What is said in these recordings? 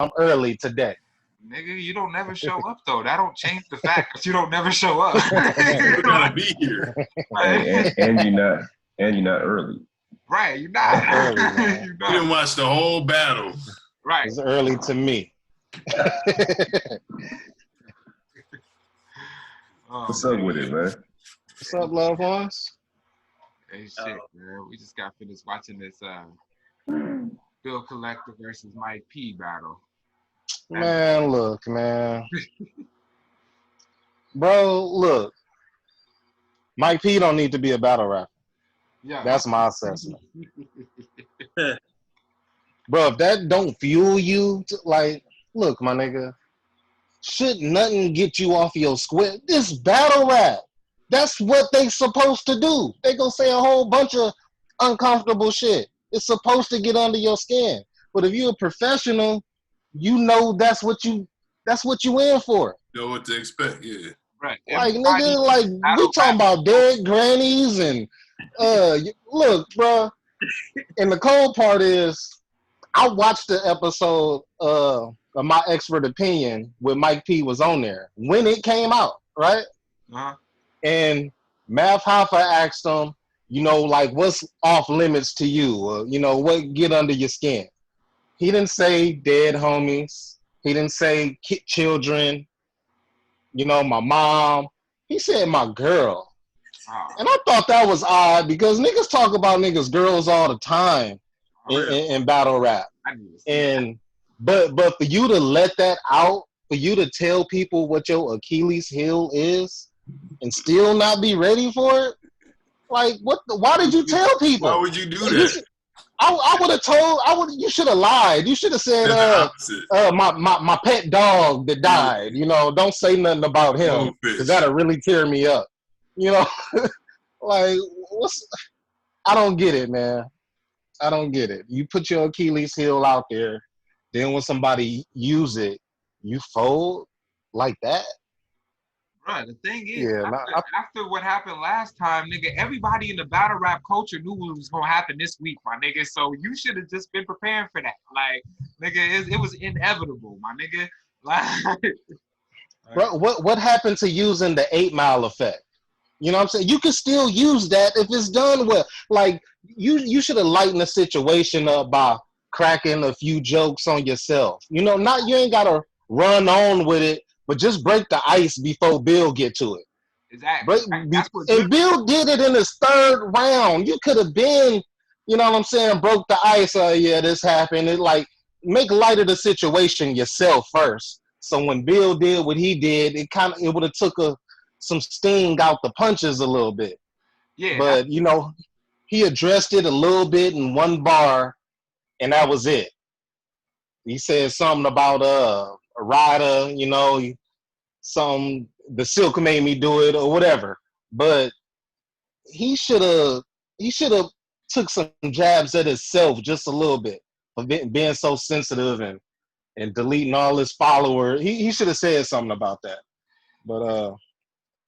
I'm early today. Nigga, you don't never show up though. That don't change the fact that you don't never show up. You gotta be here. And you're not early. Right, you're not. Early, man. You're You not. didn't watch the whole battle. Right. It's early to me. What's up with it, man? What's up, loved ones? Hey, shit, man. We just got finished watching this Bill Collector versus Mike P battle. Man, look, man. Bro, look. Mike P don't need to be a battle rapper. Yeah. That's my assessment. Bro, if that don't fuel you, like, look, my nigga, should nothing get you off your square? This battle rap. That's what they supposed to do. They gonna say a whole bunch of uncomfortable shit. It's supposed to get under your skin. But if you're a professional, you know that's what you in for. Know what to expect, yeah. Right. Like, nigga, like, we talking about dead grannies and, look, bro, and the cold part is, I watched the episode of My Expert Opinion with Mike P was on there when it came out, right? Uh-huh. And Mav Hoffa asked him, you know, like, what's off limits to you? You know, what get under your skin? He didn't say dead homies. He didn't say children, you know, my mom. He said my girl. Oh. And I thought that was odd because niggas talk about niggas' girls all the time in battle rap. And but for you to let that out, for you to tell people what your Achilles heel is and still not be ready for it, like why did you tell people? Why would you do that? I would have told. You should have lied. You should have said, my pet dog that died. You know, don't say nothing about him because that'll really tear me up. You know, like I don't get it, man. I don't get it. You put your Achilles heel out there, then when somebody use it, you fold like that. Right. The thing is, after what happened last time, nigga, everybody in the battle rap culture knew what was gonna happen this week, my nigga. So you should have just been preparing for that. Like, nigga, it was inevitable, my nigga. Like, bro, what happened to using the 8 Mile effect? You know what I'm saying? You can still use that if it's done well. Like, you should have lightened the situation up by cracking a few jokes on yourself. You know, you ain't gotta run on with it, but just break the ice before Bill get to it. Exactly. And Bill did it in his 3rd round. You could have been, you know what I'm saying, broke the ice. Yeah, this happened. It like make light of the situation yourself first. So when Bill did what he did, it would have took some sting out the punches a little bit. Yeah. But you know, he addressed it a little bit in one bar, and that was it. He said something about a rider, you know, the silk made me do it or whatever. But he should have took some jabs at himself just a little bit for being so sensitive and deleting all his followers. He should have said something about that. But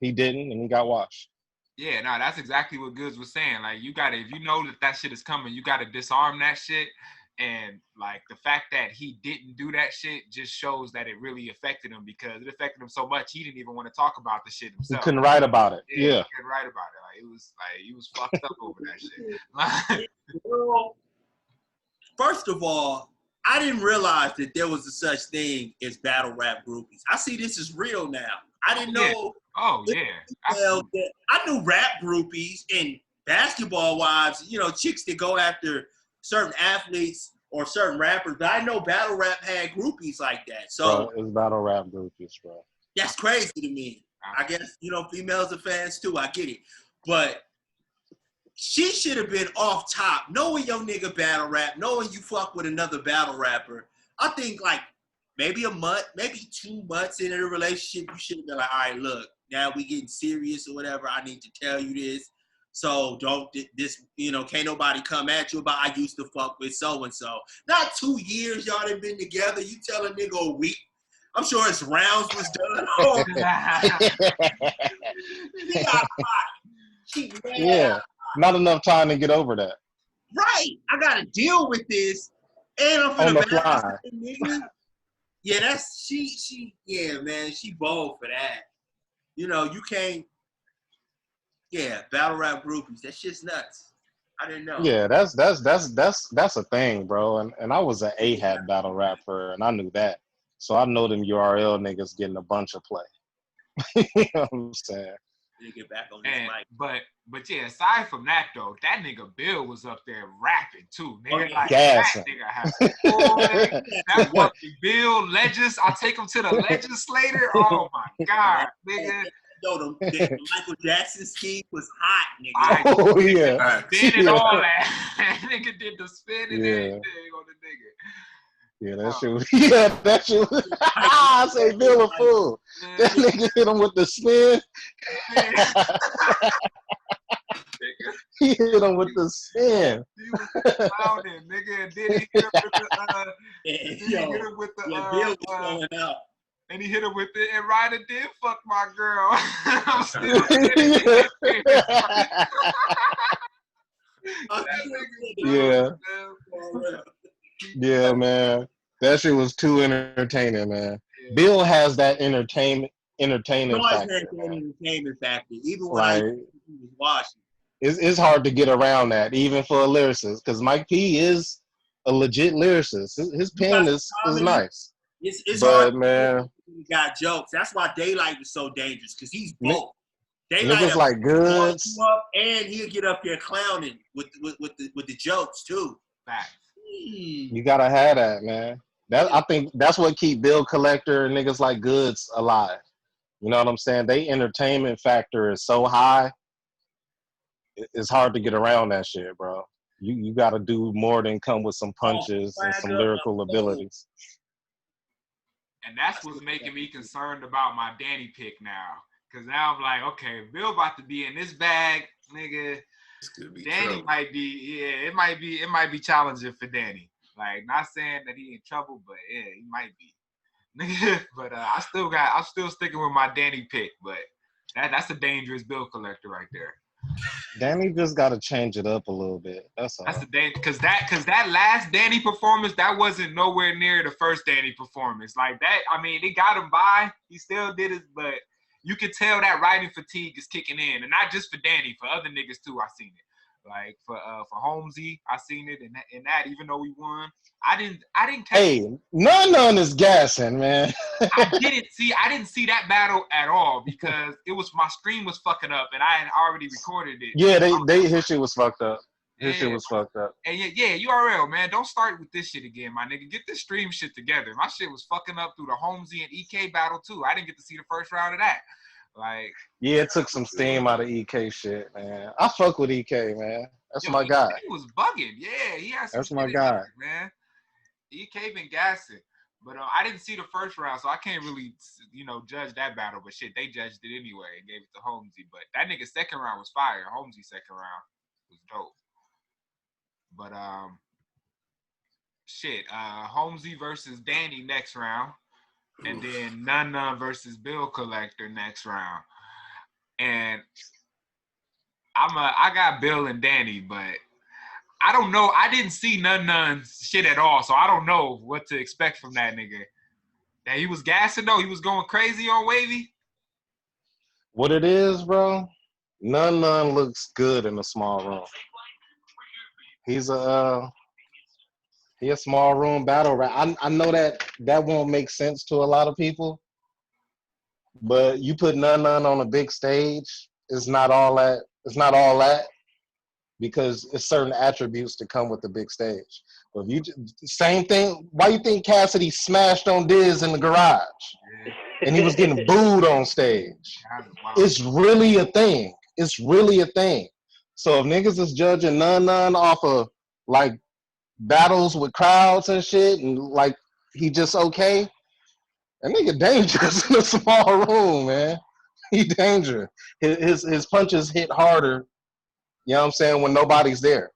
he didn't, and he got washed. Yeah, no, that's exactly what Goods was saying. Like, you gotta, if you know that shit is coming, you gotta disarm that shit. And like the fact that he didn't do that shit just shows that it really affected him because it affected him so much he didn't even want to talk about the shit himself. He couldn't write about it. Yeah. He couldn't write about it. Like he was fucked up over that shit. Well, first of all, I didn't realize that there was a such thing as battle rap groupies. I see this as real now. I didn't know. Oh yeah. I knew rap groupies and basketball wives. You know, chicks that go after certain athletes or certain rappers, but I know battle rap had groupies like that. So bro, it's battle rap groupies, bro. That's crazy to me. I guess, you know, females are fans too. I get it. But she should have been off top, knowing your nigga battle rap, knowing you fuck with another battle rapper. I think like maybe a month, maybe 2 months into the relationship, you should have been like, all right, look, now we getting serious or whatever. I need to tell you this. So don't this, you know, can't nobody come at you about I used to fuck with so-and-so. Not 2 years y'all done been together. You tell a nigga a week. I'm sure his rounds was done. He got caught. Yeah, not enough time to get over that. Right. I got to deal with this. And I'm on the finna fly. nigga. Yeah, that's she. Yeah, man, she bold for that. You know, you can't. Yeah, battle rap groupies. That shit's nuts. I didn't know. Yeah, that's a thing, bro. And I was an A-hat battle rapper, and I knew that. So I know them URL niggas getting a bunch of play. You know what I'm saying? Get back on this mic. But yeah, aside from that though, that nigga Bill was up there rapping too. Nigga, like Gassing. that nigga has that fucking Bill I'll take him to the legislator. Oh my god, nigga. Yo, the Michael Jackson scheme was hot, nigga. Oh yeah. Spin and all that. Nigga did the spin and everything on the nigga. Yeah, that shit was. Yeah, that shit was. I say Bill a fool. That nigga hit him with the spin. He hit him with the spin. He was clowning, nigga, and then he hit him with the. Bill was going out. And he hit him with it, and Ryder did fuck my girl. I'm still yeah. Yeah, man. That shit was too entertaining, man. Yeah. Bill has that entertainment factor. Entertainment factor. Even when I was watching. It's hard to get around that, even for a lyricist, because Mike P is a legit lyricist. His pen is nice. It's but, hard, man. He got jokes. That's why Daylight was so dangerous, because he's both. Daylight niggas like Goods, and he'll get up here clowning with the jokes too. Facts. You gotta have that, man. I think that's what keep bill collector and niggas like Goods alive. You know what I'm saying? They entertainment factor is so high. It's hard to get around that shit, bro. You got to do more than come with some punches and some lyrical abilities. And that's what's making me concerned about my Danny pick now. Because now I'm like, okay, Bill about to be in this bag, nigga. Danny trouble. Might be, yeah, it might be challenging for Danny. Like, not saying that he in trouble, but yeah, he might be. But I'm still sticking with my Danny pick, but that's a dangerous bill collector right there. Danny just got to change it up a little bit. That's all. That's the danger, because that last Danny performance, that wasn't nowhere near the first Danny performance. Like that, I mean, it got him by. He still did it, but you could tell that writing fatigue is kicking in, and not just for Danny, for other niggas too. I seen it. Like for Holmesy, I seen it, and that even though we won, I didn't catch. Hey, none is gassing, man. I didn't see that battle at all because my stream was fucking up, and I had already recorded it. Yeah, his shit was fucked up. His shit was fucked up. And yeah, URL, man, don't start with this shit again, my nigga. Get this stream shit together. My shit was fucking up through the Holmesy and EK battle too. I didn't get to see the first round of that. Like, yeah, it took some steam out of EK shit, man. I fuck with EK, man. That's my guy. He was bugging. Yeah, he has. That's my guy, man. EK been gassing, but I didn't see the first round, so I can't really, judge that battle. But shit, they judged it anyway and gave it to Holmesy. But that nigga's second round was fire. Holmesy's second round was dope. But Holmesy versus Danny next round. And then None versus Bill Collector next round. And I got Bill and Danny, but I don't know. I didn't see None shit at all, so I don't know what to expect from that nigga. That he was gassing though. He was going crazy on Wavy. What it is, bro? None looks good in a small room. He's a small room battle rap. I know that won't make sense to a lot of people, but you put None on a big stage, it's not all that. It's not all that because it's certain attributes that come with the big stage. But if same thing. Why you think Cassidy smashed on Diz in the garage, and he was getting booed on stage? It's really a thing. It's really a thing. So if niggas is judging None off of like battles with crowds and shit, and like he just okay, that nigga dangerous in a small room, man. He dangerous. His punches hit harder, you know what I'm saying, when nobody's there.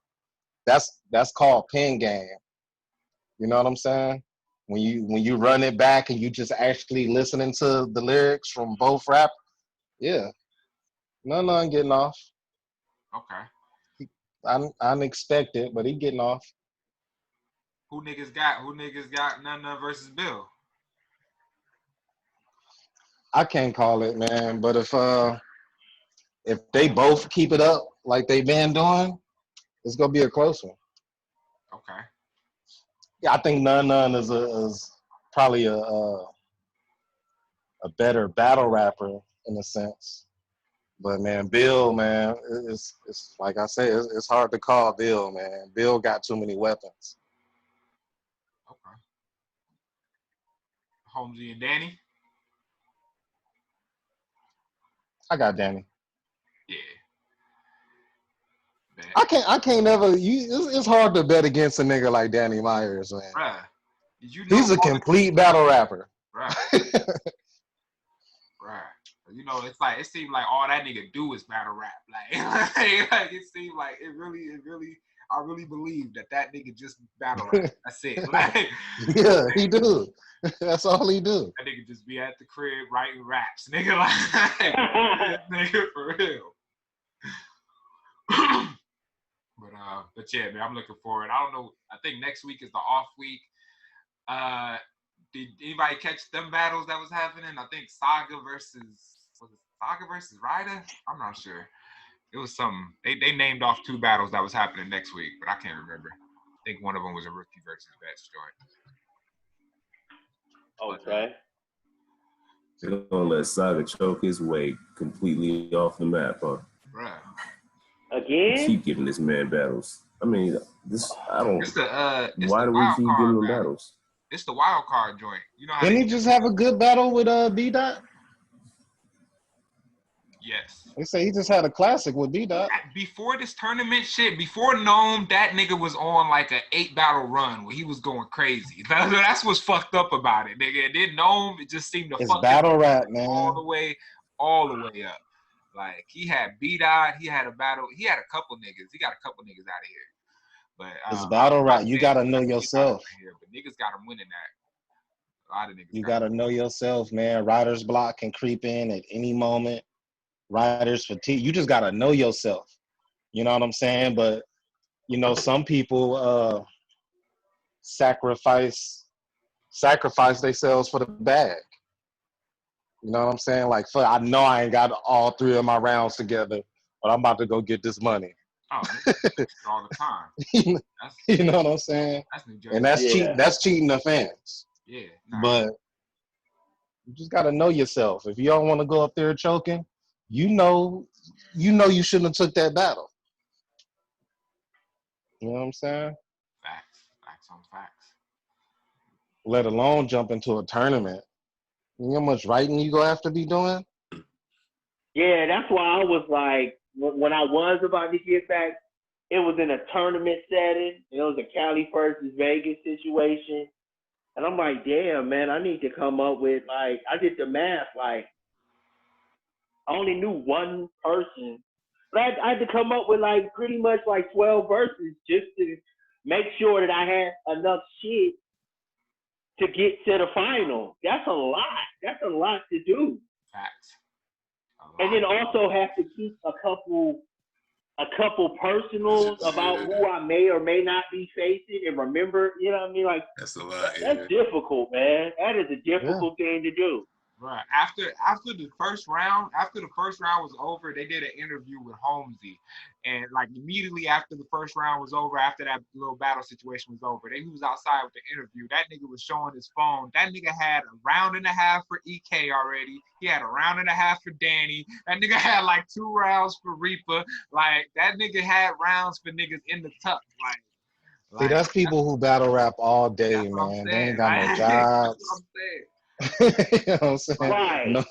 That's called pen game. You know what I'm saying? When you run it back and you just actually listening to the lyrics from both rap, yeah. None getting off. Okay. I didn't expect it, but he getting off. Who niggas got None versus Bill? I can't call it, man. But if they both keep it up like they been doing, it's gonna be a close one. Okay. Yeah, I think None is probably a better battle rapper in a sense. But man, Bill, man, it's like I say, it's hard to call Bill, man. Bill got too many weapons. Okay. Holmesy and Danny. I got Danny. Yeah. Man. I can't never. It's hard to bet against a nigga like Danny Myers, man. Bruh, did you know He's a complete battle rapper. Bruh. Bruh. You know, it's like it seemed like all that nigga do is battle rap. Like it seemed like it really. I really believe that nigga just battle rap. That's it. Like, yeah, he do. That's all he do. That nigga just be at the crib writing raps, nigga. Like, nigga for real. But yeah, man, I'm looking forward. I don't know. I think next week is the off week. Did anybody catch them battles that was happening? I think Saga versus Ryder? I'm not sure. It was something. They named off 2 battles that was happening next week, but I can't remember. I think one of them was a rookie versus vets joint. Okay. They're gonna let Saga choke his way completely off the map, huh? Bruh. Again? Keep giving this man battles. I mean, I don't. Why do we keep giving him battles? It's the wild card joint. You know how Didn't he just have a good battle with B-Dot? Yes. They say he just had a classic with B-Dot. Before this tournament shit, before Gnome, that nigga was on like an 8 battle run where he was going crazy. That's what's fucked up about it, nigga. And then Gnome, it just seemed to it's battle rap, man. All the way up. Like he had B-Dot, he had a battle, he had a couple niggas. He got a couple niggas out of here. But it's battle rap. You gotta know yourself. But niggas got him winning that. A lot of niggas. You gotta know yourself, man. Writer's block can creep in at any moment. Writer's fatigue. You just gotta know yourself. You know what I'm saying? But you know, some people sacrifice themselves for the bag. You know what I'm saying? Like, I know I ain't got all 3 of my rounds together, but I'm about to go get this money. Oh, all the time. You know what I'm saying? That's New Jersey. And that's cheating. That's cheating the fans. Yeah. But you just gotta know yourself. If you don't want to go up there choking, you know you shouldn't have took that battle. You know what I'm saying? Facts on facts. Let alone jump into a tournament. You know how much writing you gonna have to be doing? Yeah, that's why I was like, when I was about to get back, it was in a tournament setting. It was a Cali versus Vegas situation. And I'm like, damn, man, I need to come up with, like, I did the math, like, I only knew one person. But I had to come up with, like, pretty much, like, 12 verses just to make sure that I had enough shit to get to the final. That's a lot. That's a lot to do. Facts. And then also have to keep a couple personals about who I may or may not be facing and remember, you know what I mean? Like, that's a lot. That's difficult, man. That is a difficult thing to do. Right. After the first round was over, they did an interview with Holmesy. And like immediately after the first round was over, after that little battle situation was over, he was outside with the interview. That nigga was showing his phone. That nigga had a round and a half for EK already. He had a round and a half for Danny. That nigga had like 2 rounds for Reaper. Like that nigga had rounds for niggas in the tuck. See, that's people who battle rap all day, man. They ain't got no jobs. That's what I'm saying. You know what I'm saying? Right. No,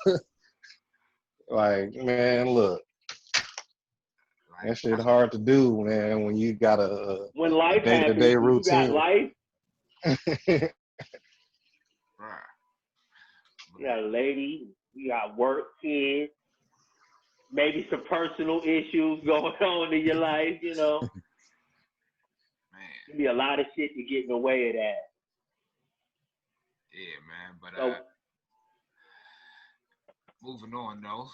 like, man, look. That shit hard to do, man, when you got a when life day-to-day happens, routine. You got life. Right. You got a lady, you got work, kids, maybe some personal issues going on in your life, you know. Man. There'll be a lot of shit to get in the way of that. Yeah, man. But moving on though,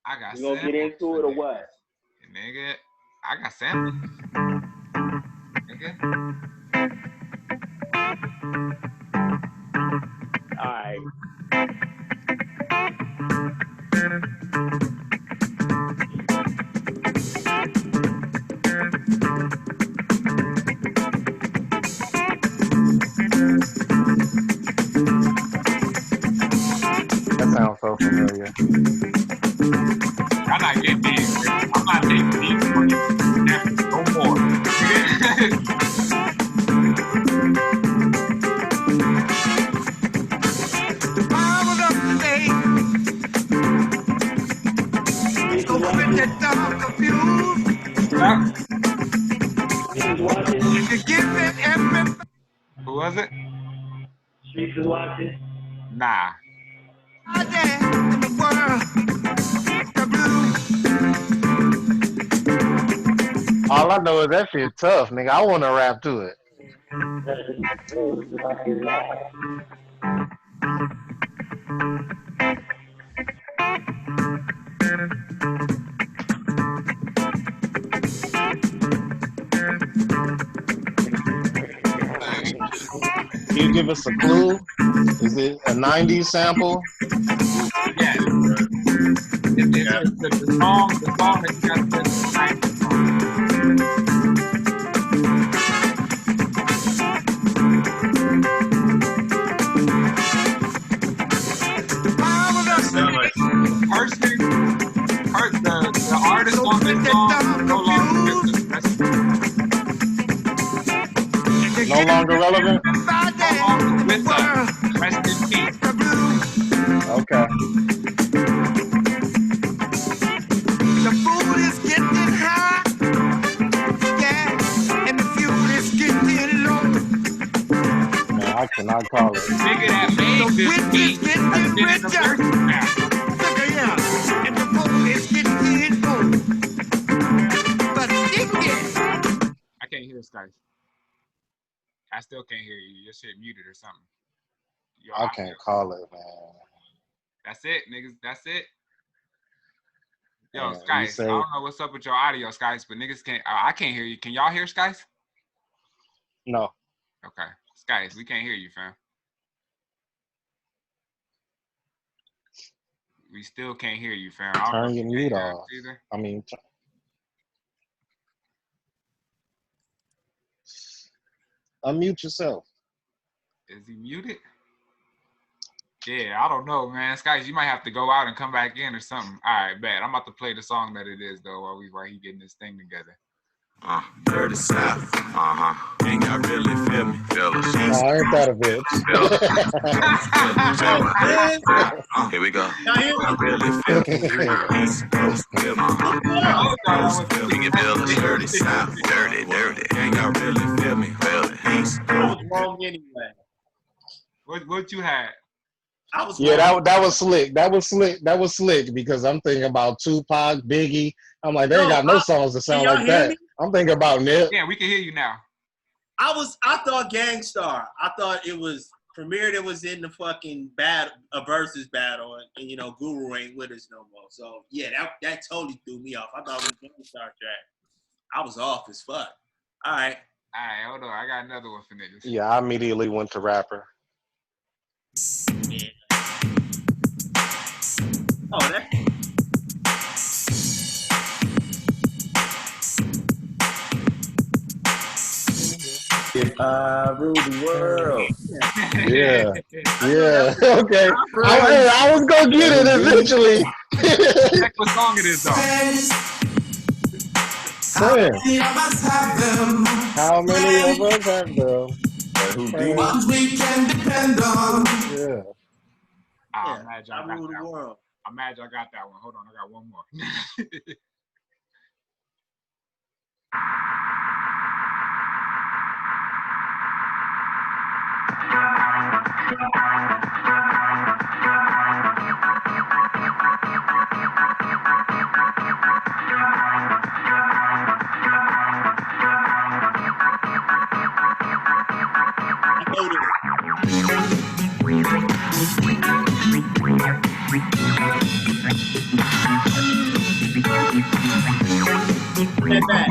I got. You gonna get into it or what? Nigga, I got samples. Nigga. All right. so familiar. I'm not getting these. I'm not taking these no more. I was up today. So pretty dark confused. You could give it everything. Who was it? Streets is watching. Nah. Out there in the world, the blue. All I know is that shit tough, nigga. I want to rap to it. Can you give us a clue? Is it a 90s sample? Yeah. It's the song that you got to play. The artist on this song no longer with us. No longer relevant? No longer with us. Rest in peace. Okay. The food is getting high. Yeah. And the fuel is getting low. No, I cannot call it. Nigga that made this beat has been in the Verzuz now. And the food is getting low. But I can't hear this, guys. I still can't hear you. Your shit muted or something. I can't call it, man. That's it, niggas. That's it. Yo, Yeah, Skies, I don't know what's up with your audio, Skies, but niggas can't. I can't hear you. Can y'all hear Skies? No. Okay, Skies, we can't hear you, fam. We still can't hear you, fam. Turn your mute off. I mean, unmute yourself. Is he muted? Yeah, I don't know, man. Skies, you might have to go out and come back in or something. All right, bet. I'm about to play the song that it is, though, while he getting this thing together. Dirty South. Ain't y'all really feel me? Feel us. Oh, ain't that a bitch? Here we go. I really feel me. East Coast feel me. You can feel us. Dirty South. Dirty. Ain't y'all really feel me? Feel it. East Coast. Wrong anyway. What you had? That was slick. That was slick because I'm thinking about Tupac, Biggie. I'm like, they ain't got no songs that sound like that. I'm thinking about Nip. Yeah, we can hear you now. I thought Gangstar. I thought it was Premier that was in the fucking Verzuz battle, and you know Guru ain't with us no more. So yeah, that totally threw me off. I thought it was Gangstar track. I was off as fuck. All right, hold on. I got another one for niggas. Yeah, I immediately went to rapper. Yeah. Oh, that. If I rule the world. Yeah. Okay. I was gonna get it eventually. Check what song it is, though. Friends. How many of us have them? Ones we can depend on. Yeah. I'm mad y'all got that one. World. I'm mad y'all got that one. Hold on, I got one more. Get back.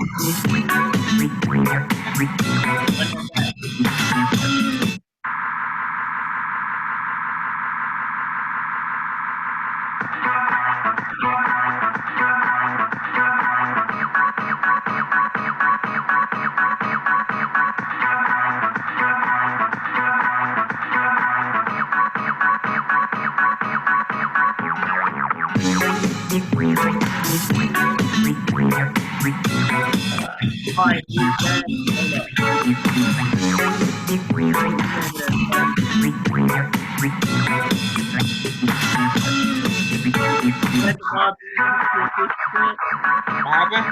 Alright, dude, that, What happened?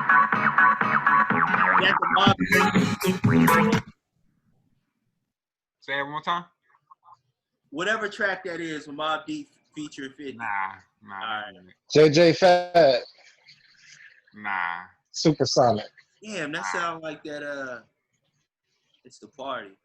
Say it one more time. Whatever track that is with Mobb Deep featuring 50. Nah. Alright. JJ Fat, Nah. Supersonic. Damn, that sound like that. It's the party.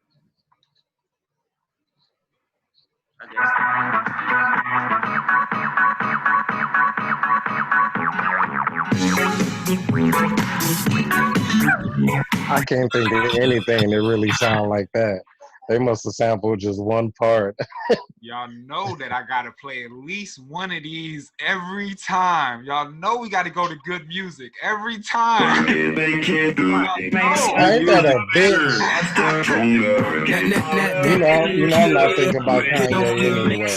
I can't think of anything that really sound like that. They must have sampled just one part. Y'all know that I gotta play at least one of these every time. Y'all know we gotta go to good music every time. I ain't that a bitch. You know I'm not thinking about Kanye anyway.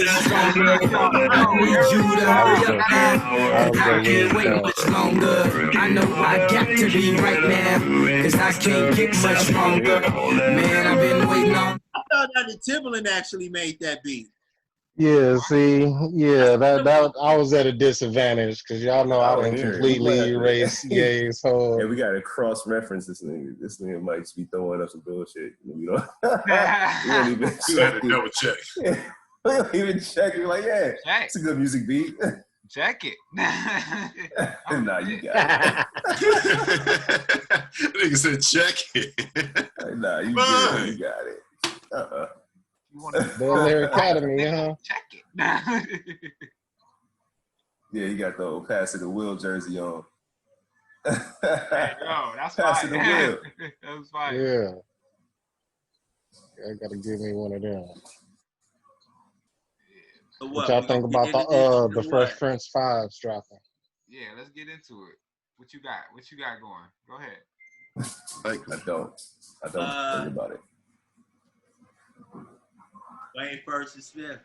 I know I got to be right now, cause I can't get much longer. Man, I've been waiting on. I thought that the Timbaland actually made that beat. Yeah, see, that I was at a disadvantage because y'all know I didn't completely erase Ye's whole. Yeah, we gotta cross-reference this nigga. This nigga might just be throwing up some bullshit. We don't even check. Double check. Yeah. We don't even check. We're like, yeah, it's a good music beat. Check it. Nah, you got it. Nigga said check it. Nah, you good. You got it. Bel Air Academy, huh? Check it. Yeah, you got the old Passing the Wheel jersey on. Yo, that's Passing fine. the wheel. That's fine. Yeah. I gotta give me one of them. So what y'all think about the Fresh Prince 5s dropping? Yeah, let's get into it. What you got? What you got going? Go ahead. I don't think about it. Wayne versus Smith.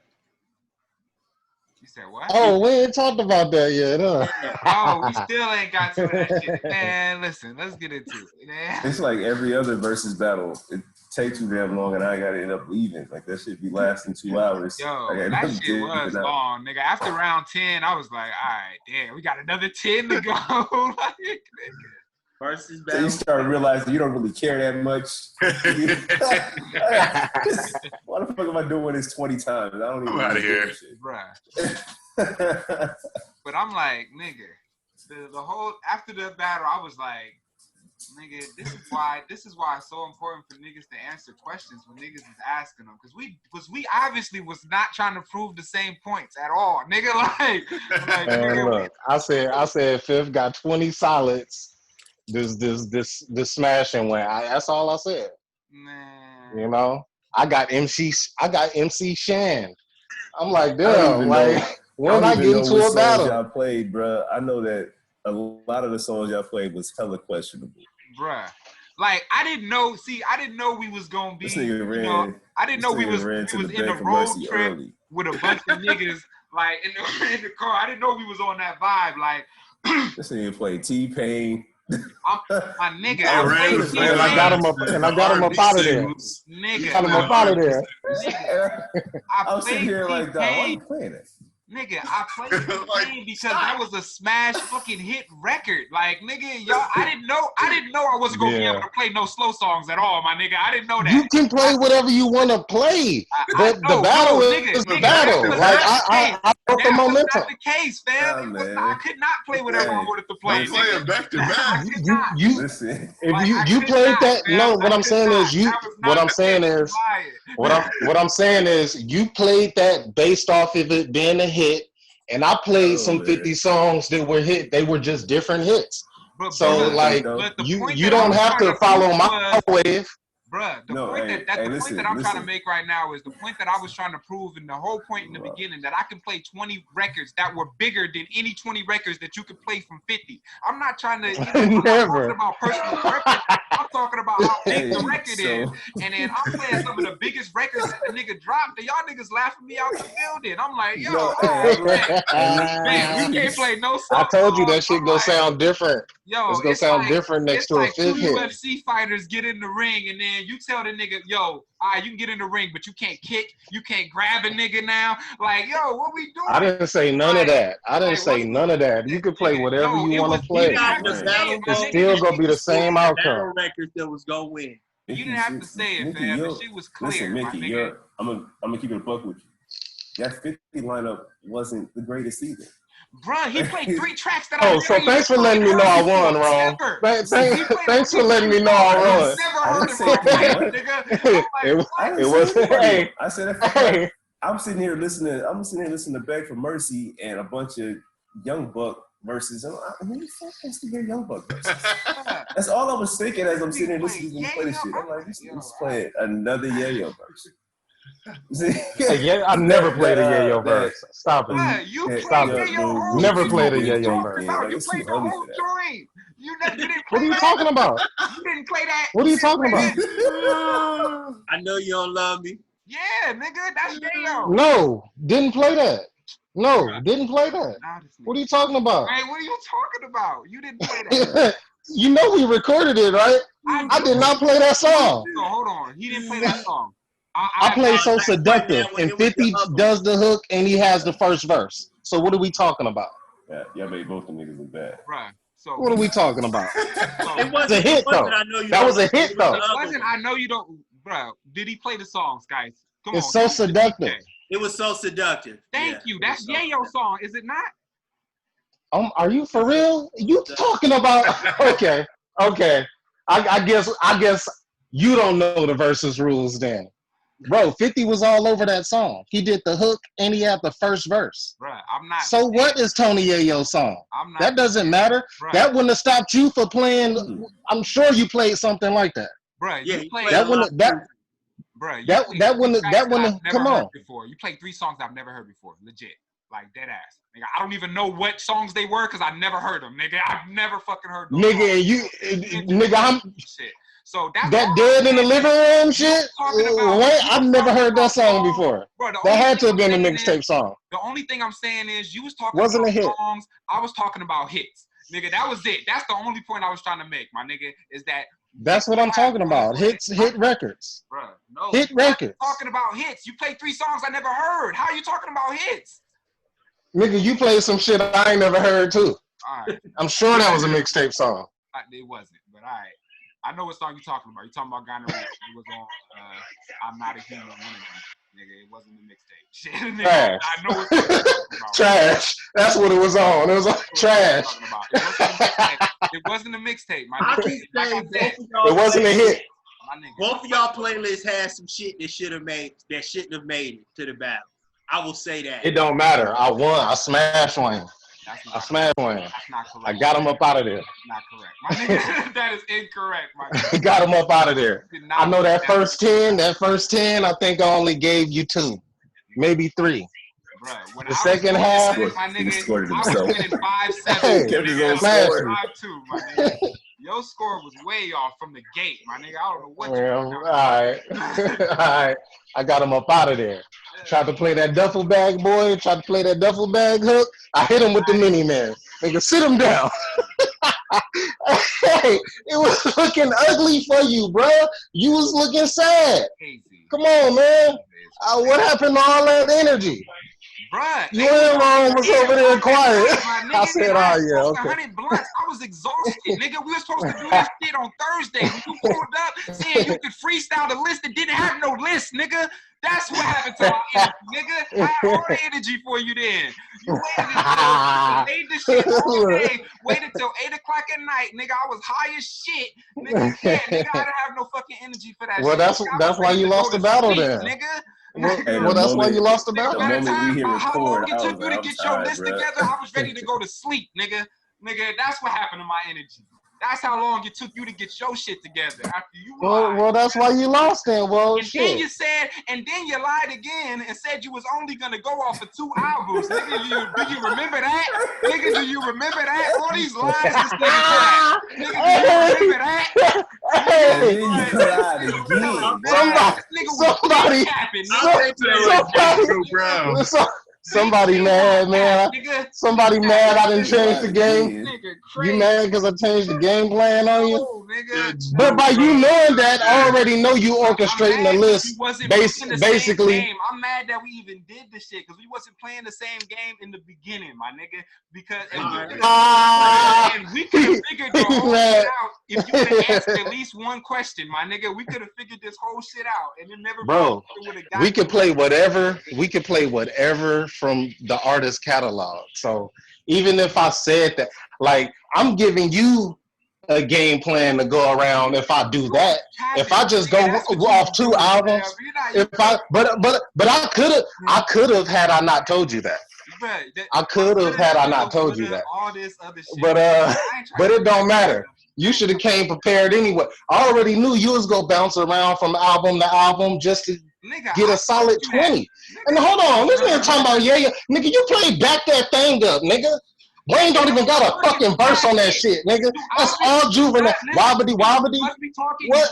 You said what? Oh, we ain't talked about that yet, huh? Oh, we still ain't got to that shit. Man, listen, let's get into it. Man. It's like every other versus battle. It takes too damn long, and I gotta end up leaving. Like that shit be lasting 2 hours. Yo, that shit was long, nigga. After round 10, I was like, all right, damn, we got another 10 to go. Like, nigga. Versus so battle. you start realizing you don't really care that much. Why the fuck am I doing this 20 times? I don't even. I'm out of here, shit. Bruh. But I'm like, nigga, the whole after the battle, I was like, nigga, this is why it's so important for niggas to answer questions when niggas is asking them, because we obviously was not trying to prove the same points at all, nigga. Like nigga, look, I said Fifth got 20 solids. This smashing went. That's all I said. Man, you know, I got MC Shan. I'm like, damn, like when I get into a battle, y'all played, bro. I know that a lot of the songs y'all played was hella questionable, bruh. Like I didn't know we was gonna be. This nigga ran, I didn't know we was in a road trip early. with a bunch of niggas like in the car. I didn't know we was on that vibe. Like this nigga played T-Pain. My nigga, I got him up out of there. Nigga, got him up out of there. I was sitting here like, dog, why are you playing it? Nigga, I played T-Pain because that was a smash fucking hit record. Like, nigga, y'all, I didn't know I wasn't gonna be able to play no slow songs at all, my nigga. I didn't know that. You can play whatever you want to play. The battle is the battle. Like I broke the momentum. That's not the case, fam. I could not play whatever I wanted to play. Playing back to back. Listen, if you played that, no. What I'm saying is What I'm saying is you played that based off of it being a hit. And I played some 50 songs that were hit. They were just different hits. So like you don't have to follow my wave. Bruh, the point that I'm trying to make right now is the point that I was trying to prove in the whole point in the beginning, that I can play 20 records that were bigger than any 20 records that you could play from 50. I'm not trying to, I'm not talking about personal preference. I'm talking about how big the record is. And then I'm playing some of the biggest records that the nigga dropped, and y'all niggas laughing me out the building. I'm like, yo, man, we can't play no song. I told you that shit gonna sound different. Yo, it's gonna sound different next to a fifth hit. UFC fighters get in the ring, and then you tell the nigga, yo, all right, you can get in the ring, but you can't kick, you can't grab a nigga now. Like, yo, what we doing? I didn't say none of that. I didn't say none of that. You can play whatever you want to play. It's still gonna be the same outcome. Records that was gonna win. You didn't have to say it, man. The shit was clear. Listen, Mickey, I'm gonna keep it a buck with you. That 50 lineup wasn't the greatest either. Bruh, he played 3 tracks that I so thanks for letting me know I won, Ron. Thanks for letting me know I won. It wasn't. Hey, I said that. I'm sitting here listening to Beg for Mercy and a bunch of Young Buck verses. Who the fuck has to hear Young Buck verses? That's all I was thinking as I'm sitting here listening to him play this shit. I'm like, let's play another Yayo verse. Yeah, I've never played a Yayo verse. Stop it. Yeah, you played Yayo. Never played a Yayo verse. You played the whole joint. You didn't play What are you talking about? You didn't play that. What are you talking about? I know you don't love me. Yeah, nigga, that's Yayo. No, didn't play that. No, didn't play that. What are you talking about? Hey, what are you talking about? You didn't play that. You know we recorded it, right? I did not play that song. No, hold on. He didn't play that song. I play So Seductive, and 50 does the hook, and he has the first verse. So what are we talking about? Yeah, y'all made both the niggas look bad. Right. So what are we talking about? It's a hit, though. That was a hit, though. It wasn't I Know You Don't, bro. Did he play the songs, guys? Come it's on. So seductive. It was So Seductive. Thank you. That's Yayo's song, is it not? Are you for real? You talking about? Okay. I guess you don't know the Verzuz rules then. Bro, 50 was all over that song. He did the hook and he had the first verse. Bruh, I'm not. So what is Tony Yayo's song? I'm not. That doesn't matter. Bruh. That wouldn't have stopped you for playing. I'm sure you played something like that. Bruh, you played that wouldn't. That wouldn't. Come on. Before. You played 3 songs I've never heard before. Legit, like dead ass. Nigga, I don't even know what songs they were because I never heard them. Nigga, I've never fucking heard them. Nigga, I'm shit. So that's that Dead in the Living Room shit. I've never heard that song before. Bro, that had to have been a mixtape song. The only thing I'm saying is you was talking about a hit. Songs. I was talking about hits. Nigga, that was it. That's the only point I was trying to make, my nigga, is that. That's what I'm talking about. Hit records. Bro, no. Hit records. Talking about hits. You played 3 songs I never heard. How are you talking about hits? Nigga, you played some shit I ain't never heard too. All right. I'm sure that was a mixtape song. It wasn't, but all right. I know what song you're talking about. You're talking about Gonorrhea. It was on I'm Not a Human Nigga, it wasn't a mixtape. Shit, nigga, trash. I know what you're talking about. Trash. That's what it was on. It was on trash. It wasn't a mixtape. It wasn't a hit. Both of y'all playlists had some shit that shouldn't have made it to the battle. I will say that. It don't matter. I won. I smashed one. I smashed one. That's not correct. I got him up out of there. Not correct. My nigga, that is incorrect, my nigga. Got him up out of there. I know that first 10, I think I only gave you 2. Maybe 3. Bruh, the second half, he scored it himself. I was winning 5-7. Kept his own score. 5-2, my nigga. Your score was way off from the gate, my nigga. I don't know what you're doing. All right. All right. I got him up out of there. Tried to play that duffel bag, boy. Tried to play that duffel bag hook. I hit him with the mini man. Nigga, sit him down. Hey, it was looking ugly for you, bro. You was looking sad. Come on, man. What happened to all that energy? Bruh, you and Ron was over there quiet. I said, oh, yeah, okay. 100 blunts. I was exhausted, nigga. We were supposed to do this shit on Thursday. You pulled up saying you could freestyle the list that didn't have no list, nigga. That's what happened to my energy, nigga. I had all the energy for you then. You made this shit all day. Waited till 8 o'clock at night, nigga. I was high as shit. Nigga, yeah, nigga, I didn't have no fucking energy for that well, shit. That's why you lost the battle then. Nigga. Well, that's why you lost the battle. By the time how long it took you to get your list together, I was ready to go to sleep, nigga. Nigga, that's what happened to my energy. That's how long it took you to get your shit together after you lied. Well, that's why you lost then. Well, and shit. then you lied again and said you was only gonna go off of 2 albums. Nigga, do you remember that? Nigga, do you remember that? All these lies this nigga had. Nigga, do you remember that? Hey, somebody mad, man. Somebody mad I didn't change the game. You mad because I changed the game plan on you? But by you knowing that, I already know you orchestrating the list. Basically, I'm mad that we even did this shit because we wasn't playing the same game in the beginning, my nigga. Because and we could have figured the whole shit out if you would have answered at least one question, my nigga. We could have figured this whole shit out, and it never. Bro, we could play whatever. We could play whatever from the artist's catalog. So even if I said that, like, I'm giving you a game plan to go around. If I do that, if I just go off 2 albums, but I could have had I not told you that. I could have had I not told you that. All this other shit. But it don't matter. You should have came prepared anyway. I already knew you was gonna bounce around from album to album just to get a solid 20. And hold on, this nigga talking about nigga, you played back that thing up, nigga. Wayne don't even got a fucking verse on that shit, nigga. That's all juvenile. Wobbity. What?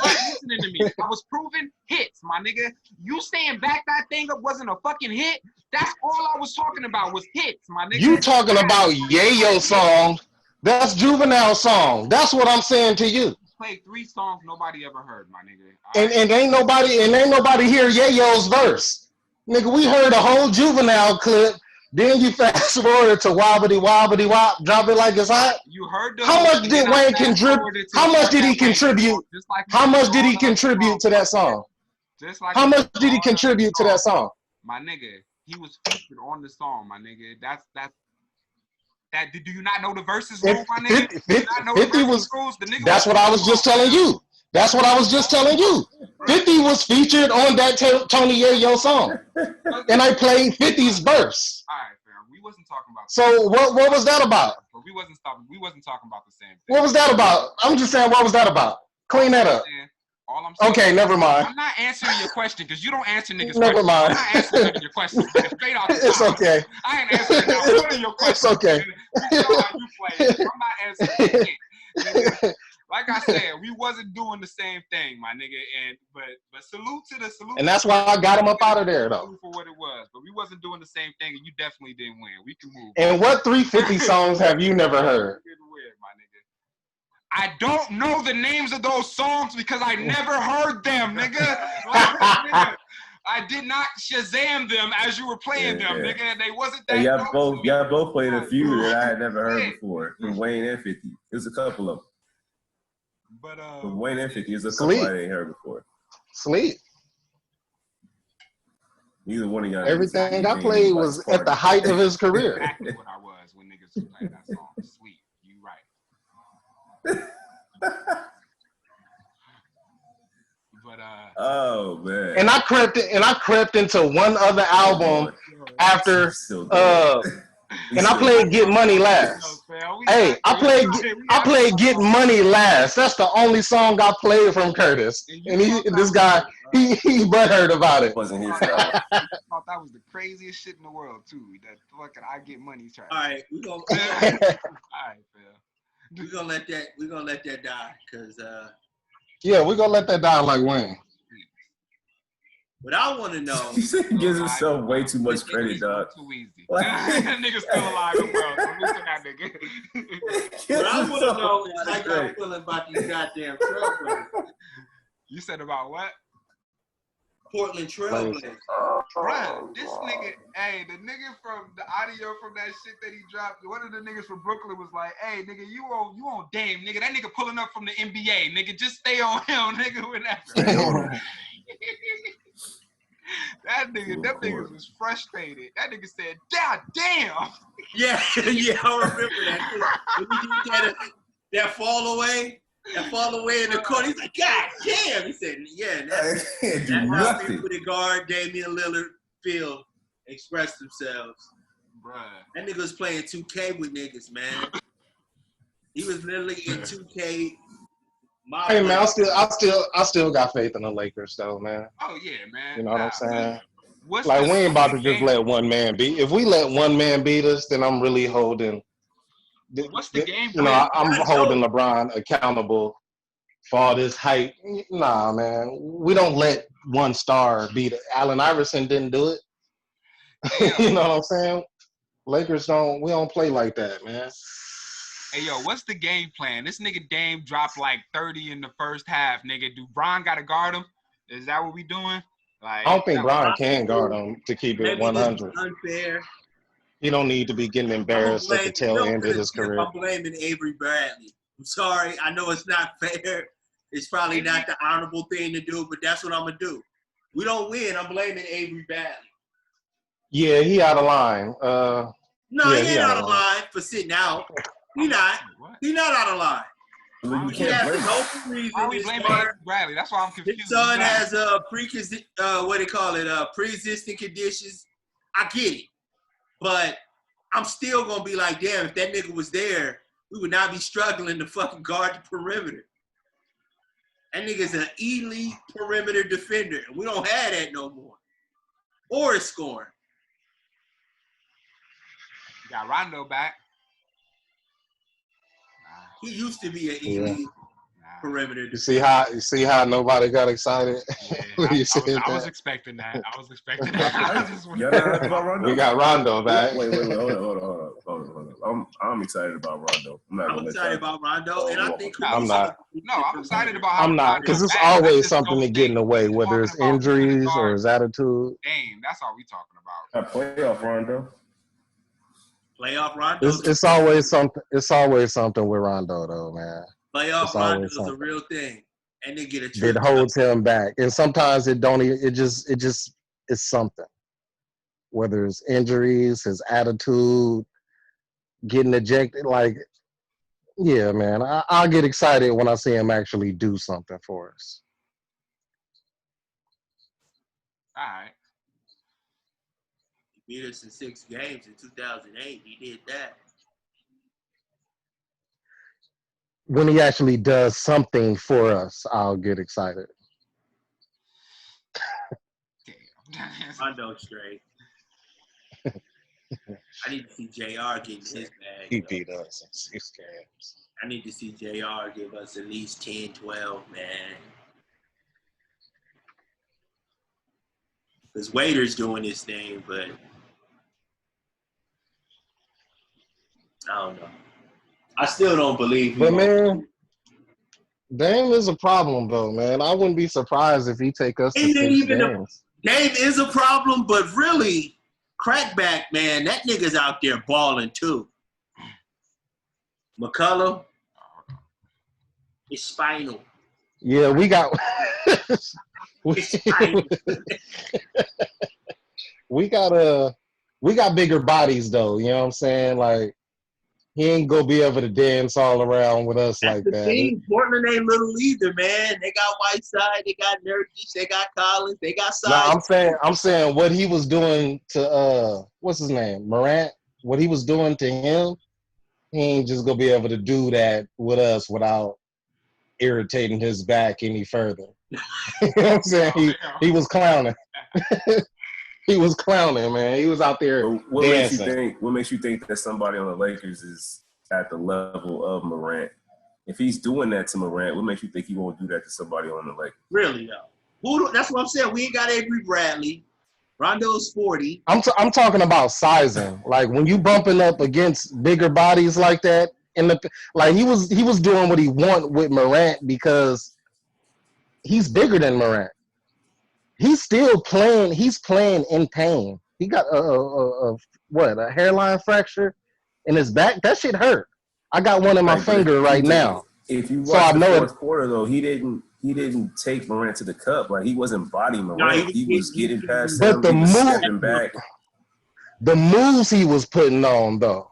Listening to me. I was proving hits, my nigga. You saying back that thing up wasn't a fucking hit. That's all I was talking about was hits, my nigga. You talking about Yayo song. That's Juvenile song. That's what I'm saying to you. Played 3 songs nobody ever heard, my nigga. And ain't nobody hear Yayo's verse. Nigga, we heard a whole Juvenile clip. Then you fast forward to wobbity wop, drop it like it's hot. You heard the How much did Wayne contribute? How much did he contribute? How much did he contribute to that song? How much did he contribute to that song? My nigga, he was featured on the song, my nigga. That's do you not know the verses rule, my nigga? 50 was. That's what I was just telling you. That's what I was just telling you. 50 was featured on that Tony Yayo song, and I played 50's verse. All right, fam. We wasn't talking about. So what was that about? But we wasn't talking about the same thing. What was that about? I'm just saying, what was that about? Clean that up. All I'm saying, okay, never mind. I'm not answering your question because you don't answer niggas' never questions. mind. I'm not answering your questions. Straight off the top. It's okay. I ain't answering none of your questions. It's okay. You know how you play. I'm not answering shit. Like I said, we wasn't doing the same thing, my nigga. But salute. And that's why I got him up out of there, though. For what it was, but we wasn't doing the same thing, and you definitely didn't win. We can move. And what 350 songs have you never heard? I don't know the names of those songs because I never heard them, nigga. Nigga, I did not Shazam them as you were playing them, nigga. And they wasn't that. Y'all both played a few that I had never heard before from Wayne and 50. There's a couple of them. But from Wayne and 50, there's a couple I ain't heard before. Sleep. Neither one of y'all. Everything I played was at the height of his career. Exactly what I was when niggas played that song. Sleep. You right. But oh man. And I crept into one other album after and I played Get Money last. Hey, I played Get Money last. That's the only song I played from Curtis. And this guy butthurt about it. Wasn't his I thought that was the craziest shit in the world too. That fucking I Get Money track. All right, we gonna. All right, Phil. We're gonna let that die, cause yeah, we're gonna let that die like Wayne. What I want to know. He gives himself way too much credit, dog. Too easy. That nigga's still alive and well. Don't listen to that nigga. What I want to know is how y'all feeling about these goddamn trailblazers. You said about what? Portland Trailblazers. Bruh, this nigga, hey, the nigga from the audio from that shit that he dropped, one of the niggas from Brooklyn was like, hey, nigga, you on Dame, nigga. That nigga pulling up from the NBA, nigga. Just stay on him, nigga, whenever. That nigga, them niggas was frustrated. That nigga said, God damn. Yeah, I remember that. When he did that fall away. That fall away in the corner. He's like, God damn. He said, yeah, that's how people the guard Damian Lillard feel express themselves. Bruh. That nigga was playing 2K with niggas, man. He was literally in 2K. Hey man, I still got faith in the Lakers though, man. Oh yeah, man. You know what I'm saying? What's Like we ain't about to just game? let one man beat. If we let one man beat us, then I'm really holding. What's the game You plan? know, I'm holding LeBron accountable for all this hype. Nah, man, we don't let one star beat it. Allen Iverson didn't do it. Hey, you know what I'm saying? Lakers don't. We don't play like that, man. Hey, yo, what's the game plan? This nigga Dame dropped like 30 in the first half, nigga. Do Bron got to guard him? Is that what we doing? Like, I don't think Bron can guard him to keep it 100. Unfair. He don't need to be getting embarrassed at the tail end of his career. I'm blaming Avery Bradley. I'm sorry. I know it's not fair. It's probably not the honorable thing to do, but that's what I'm going to do. We don't win. I'm blaming Avery Bradley. Yeah, he out of line. No, he ain't out of line for sitting out. He not. He not out of line. He has no reason. Why are we blaming Bradley? That's why I'm confused. His son has pre-existing conditions. I get it, but I'm still gonna be like, damn, if that nigga was there, we would not be struggling to fucking guard the perimeter. That nigga's an elite perimeter defender, and we don't have that no more. Or is scoring. You got Rondo back. He used to be an elite perimeter defender. You see how nobody got excited? Yeah, I was expecting that. We got Rondo back. Wait, hold on. I'm excited about Rondo. I'm excited about Rondo, and I think I'm not. No, I'm excited about how I'm not, because it's always something to get in the way, whether it's injuries or his attitude. Dame, that's all we talking about. Playoff Rondo. Playoff Rondo. It's always something. It's always something with Rondo, though, man. Playoff Rondo is a real thing, and they get a trip. It holds him back, and sometimes it don't. It just it's something. Whether it's injuries, his attitude, getting ejected, like, yeah, man, I'll get excited when I see him actually do something for us. All right. Beat us in 6 games in 2008. He did that. When he actually does something for us, I'll get excited. Rondo straight. I need to see JR getting his bag. He beat us in 6 games. I need to see JR give us at least 10, 12, man. Because Waiter's doing his thing, but I don't know. I still don't believe. But man, Dame is a problem, though, man. I wouldn't be surprised if he take us to 6 games. Dame is a problem, but really, crackback, man, that nigga's out there balling too. McCullough, it's spinal. Yeah, we got. we got bigger bodies, though. You know what I'm saying? Like, he ain't gonna be able to dance all around with us like that. Team. Portland ain't little either, man. They got Whiteside, they got Nurkic, they got Collins, they got size. No, I'm saying what he was doing to what's his name, Morant. What he was doing to him, he ain't just gonna be able to do that with us without irritating his back any further. You know what I'm saying? He was clowning. He was clowning, man. He was out there dancing. What makes you think that somebody on the Lakers is at the level of Morant? If he's doing that to Morant, what makes you think he won't do that to somebody on the Lakers? Really, though. That's what I'm saying. We ain't got Avery Bradley. Rondo's 40. I'm talking about sizing. Like, when you bumping up against bigger bodies like that, like he was doing what he want with Morant because he's bigger than Morant. He's still playing. He's playing in pain. He got a hairline fracture in his back. That shit hurt. I got one in my finger right now. If you watch the fourth quarter, though, he didn't take Morant to the cup. Like, he wasn't bodying Morant. He was getting past him. He was stepping back. The moves he was putting on, though,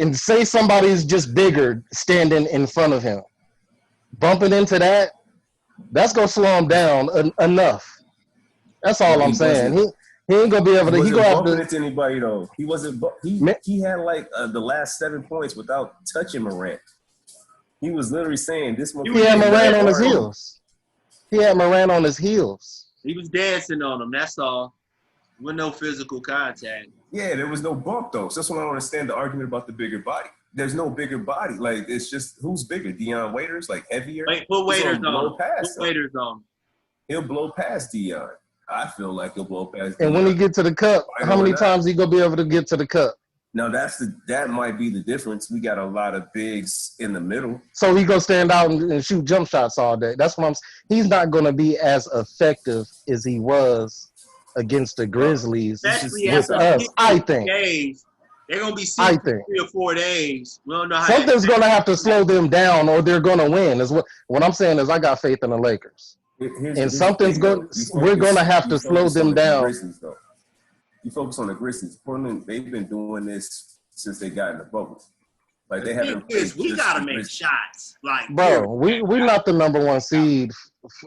and say somebody's just bigger standing in front of him, bumping into that's gonna slow him down enough. That's all I'm saying. He ain't gonna be able to. He gonna have bumping to. into anybody though. He wasn't. He had like the last 7 points without touching Morant. He was literally saying this. He had Morant on his heels. He had Morant on his heels. He was dancing on him. That's all. With no physical contact. Yeah, there was no bump though. So that's why I don't understand the argument about the bigger body. There's no bigger body. Like it's just who's bigger? Deion Waiters, like heavier. Wait, put Waiters on. Put Waiters on. He'll blow past Deion. I feel like he'll blow past. And when he get to the cup, how many times he gonna be able to get to the cup? Now that might be the difference. We got a lot of bigs in the middle. So he gonna stand out and shoot jump shots all day. That's what he's not gonna be as effective as he was against the Grizzlies with us. I think. They're gonna be sick for 3 or 4 days. We don't know how something's gonna have to slow them down, or they're gonna win. Is what I'm saying is I got faith in the Lakers. We're gonna have to slow them down. You focus on the Grizzlies. Portland, they've been doing this since they got in the bubble. Like they haven't. We gotta make shots. Like, bro, we're not the number 1 seed.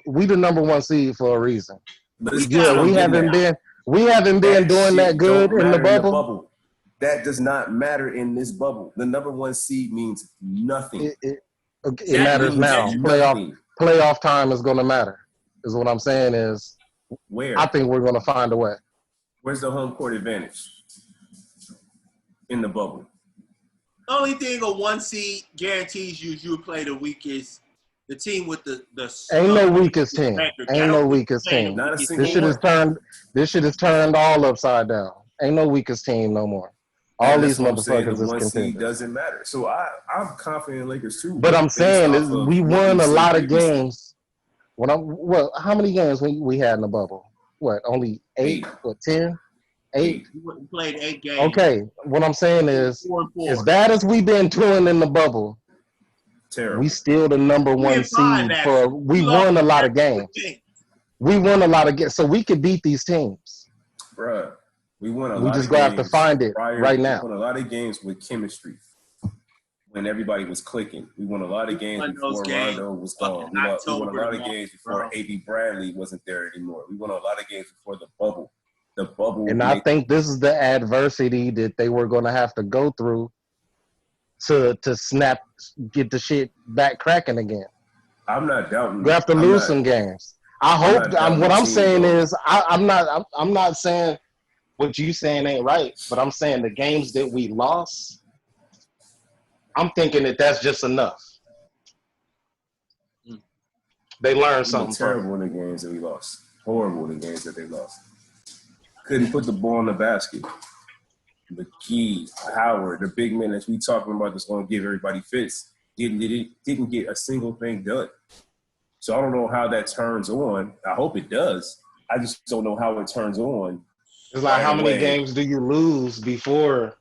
We the number 1 seed for a reason. But we haven't been doing that good in the bubble. That does not matter in this bubble. The number 1 seed means nothing. It matters now. Playoff time is going to matter. Is what I'm saying is. Where I think we're going to find a way. Where's the home court advantage in the bubble? The only thing a 1 seed guarantees you play the weakest, the team with the ain't no weakest team. Ain't no weakest team. Not a single This shit is turned all upside down. Ain't no weakest team no more. All these motherfuckers is contenders. Doesn't matter. So I'm confident in Lakers too. But I'm saying is we won a lot of games. How many games we had in the bubble? What, only 8 or 10? 8? We played 8 games. Okay, what I'm saying is, as bad as we've been doing in the bubble, terrible. We still the number 1 seed. We won a lot of games. We won a lot of games, so we could beat these teams. Bruh, we won a lot of games. We just gonna have to find it right now. We won a lot of games with chemistry. When everybody was clicking. We won a lot of games before Rondo was gone. We won a lot of games before A.B. Bradley wasn't there anymore. We won a lot of games before the bubble. And I think this is the adversity that they were going to have to go through to get the shit back cracking again. I'm not doubting. We have to lose some games. I hope. What I'm saying is, I'm not saying what you saying ain't right, but I'm saying the games that we lost, I'm thinking that's just enough. They learned something. Terrible in the games that we lost. Horrible in the games that they lost. Couldn't put the ball in the basket. McGee, Howard, the big men that we talking about that's going to give everybody fits, didn't get a single thing done. So I don't know how that turns on. I hope it does. I just don't know how it turns on. It's like how many games do you lose before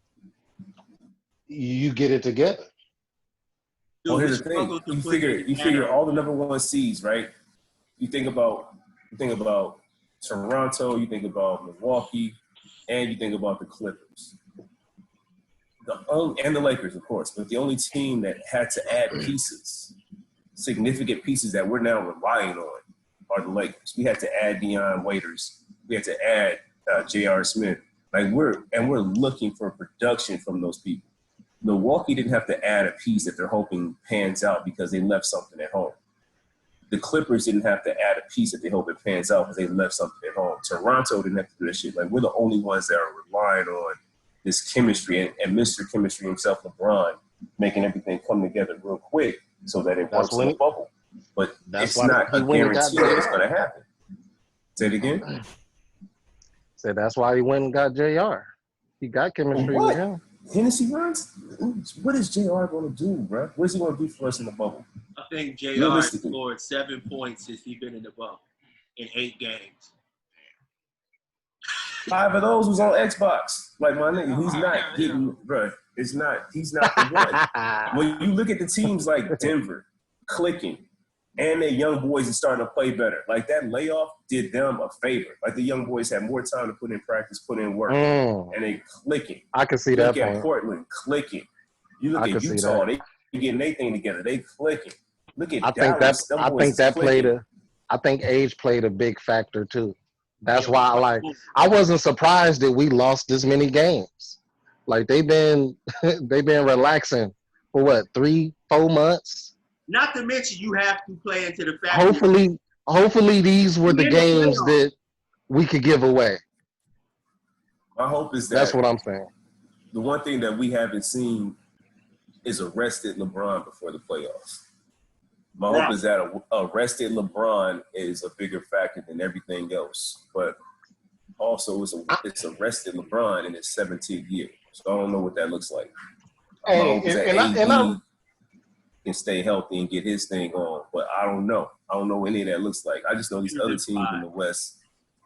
you get it together? Well, here's the thing. You figure all the number 1 seeds, right? You think about Toronto, you think about Milwaukee, and you think about the Clippers. And the Lakers, of course. But the only team that had to add pieces, significant pieces that we're now relying on, are the Lakers. We had to add Deion Waiters. We had to add J.R. Smith. We're looking for production from those people. Milwaukee didn't have to add a piece that they're hoping pans out because they left something at home. The Clippers didn't have to add a piece that they hope it pans out because they left something at home. Toronto didn't have to do that shit. We're the only ones that are relying on this chemistry and Mr. Chemistry himself, LeBron, making everything come together real quick so that it works in the bubble. But it's not a guarantee that it's going to happen. Say it again. Said that's why he went and got JR. He got chemistry with him. Hennessy runs? What is JR going to do, bro? What is he going to do for us in the bubble? I think JR has scored 7 points since he's been in the bubble in 8 games. 5 of those was on Xbox. Like my nigga, he's not getting, bro. He's not the one. When you look at the teams like Denver, clicking, and their young boys are starting to play better. That layoff did them a favor. The young boys had more time to put in practice, put in work, and they clicking. I can see that. Look at Portland clicking. You look at Utah, they getting their thing together. They clicking. Look at Dallas. I think age played a big factor too. That's why I wasn't surprised that we lost this many games. Like they've been they've been relaxing for what 3-4 months. Not to mention you have to play into the fact Hopefully these were that the in the games playoffs. that we could give away. My hope is that that's what I'm saying. The one thing that we haven't seen is a rested LeBron before the playoffs. My hope is that a rested LeBron is a bigger factor than everything else. But also, it's a rested LeBron in his 17th year. So I don't know what that looks like. My hope is that AD can stay healthy and get his thing on. But I don't know. I don't know what any of that looks like. I just know these other teams in the West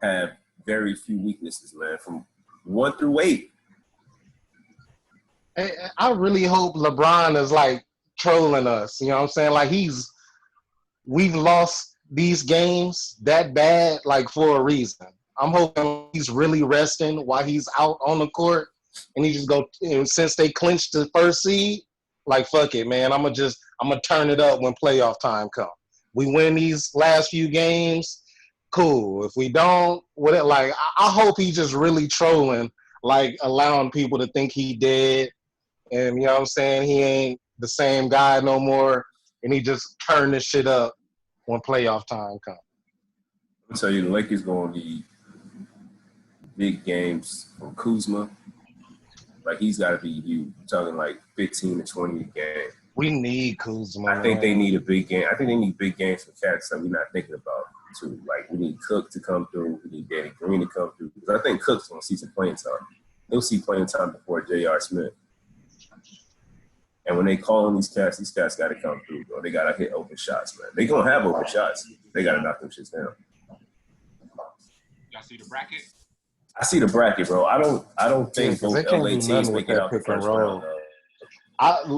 have very few weaknesses, man, from 1 through 8. I really hope LeBron is like trolling us. You know what I'm saying? Like we've lost these games that bad, like for a reason. I'm hoping he's really resting while he's out on the court, and he just since they clinched the first seed, like fuck it, man. I'm gonna turn it up when playoff time comes. We win these last few games, cool. If we don't, I hope he's just really trolling, like allowing people to think he dead. And you know what I'm saying? He ain't the same guy no more. And he just turned this shit up when playoff time comes. I'll tell you, the Lakers going to need big games from Kuzma. Like, he's got to be huge. I'm talking like 15 to 20 a game. We need Kuzma. I think they need a big game. I think they need big games for cats that we're not thinking about, too. Like, we need Cook to come through. We need Danny Green to come through. Because I think Cook's going to see some playing time. He'll see playing time before J.R. Smith. And when they call on these cats got to come through, bro. They got to hit open shots, man. They going to have open shots. They got to knock them shits down. Y'all see the bracket? I see the bracket, bro. I don't think both LA teams make it out the first round.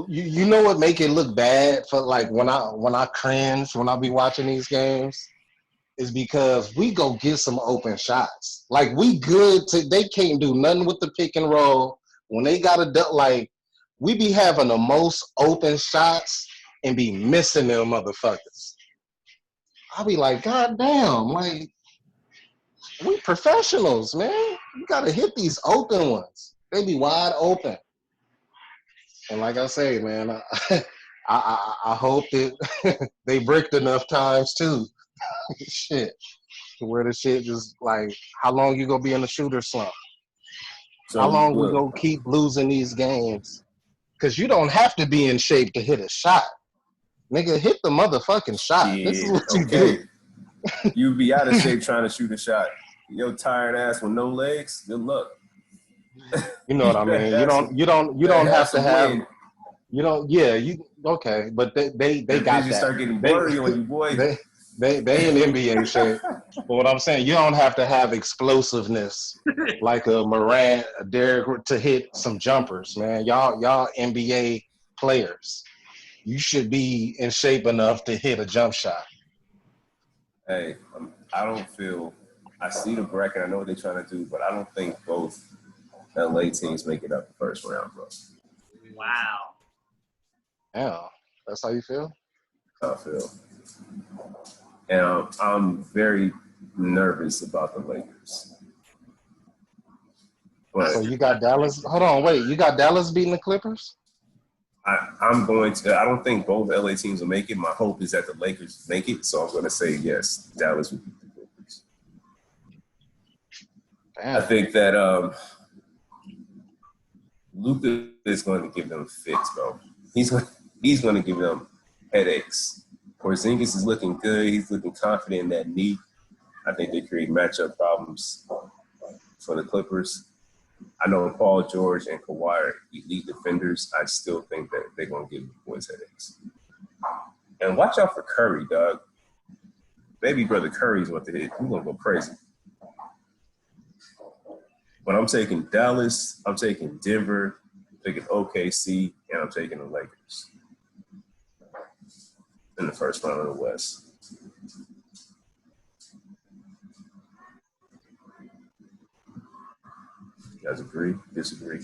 You know what make it look bad for like when I cringe when I be watching these games is because we go get some open shots. Like they can't do nothing with the pick and roll when they got we be having the most open shots and be missing them motherfuckers. I'll be like, God damn, like, we professionals, man. You got to hit these open ones. They be wide open. And like I say, man, I hope that they bricked enough times, too. Shit. To where the shit just, like, how long you going to be in the shooter slump? How long we going to keep losing these games? Because you don't have to be in shape to hit a shot. Nigga, hit the motherfucking shot. Yeah, this is what you do. You be out of shape trying to shoot a shot. Your tired ass with no legs, good luck. You know what I mean? You don't have to have okay, but they got that. Start getting blurry on you, boy. They in NBA shape. But what I'm saying, you don't have to have explosiveness like a Morant, a Derrick to hit some jumpers, man. Y'all NBA players. You should be in shape enough to hit a jump shot. Hey, I see the bracket. I know what they're trying to do, but I don't think both LA teams make it up the first round, bro. Wow. Yeah, that's how you feel? That's how I feel. And I'm very nervous about the Lakers. But so you got Dallas? Hold on, wait. You got Dallas beating the Clippers? I don't think both LA teams will make it. My hope is that the Lakers make it. So I'm going to say yes, Dallas will beat the Clippers. Damn. I think that Luka is going to give them fits, bro. He's going to give them headaches. Porzingis is looking good. He's looking confident in that knee. I think they create matchup problems for the Clippers. I know Paul George and Kawhi are elite defenders. I still think that they're going to give the boys headaches. And watch out for Curry, dog. Baby brother Curry's about to hit. He's going to go crazy. But I'm taking Dallas. I'm taking Denver. I'm taking OKC. And I'm taking the Lakers in the first round of the West. You guys agree? Disagree?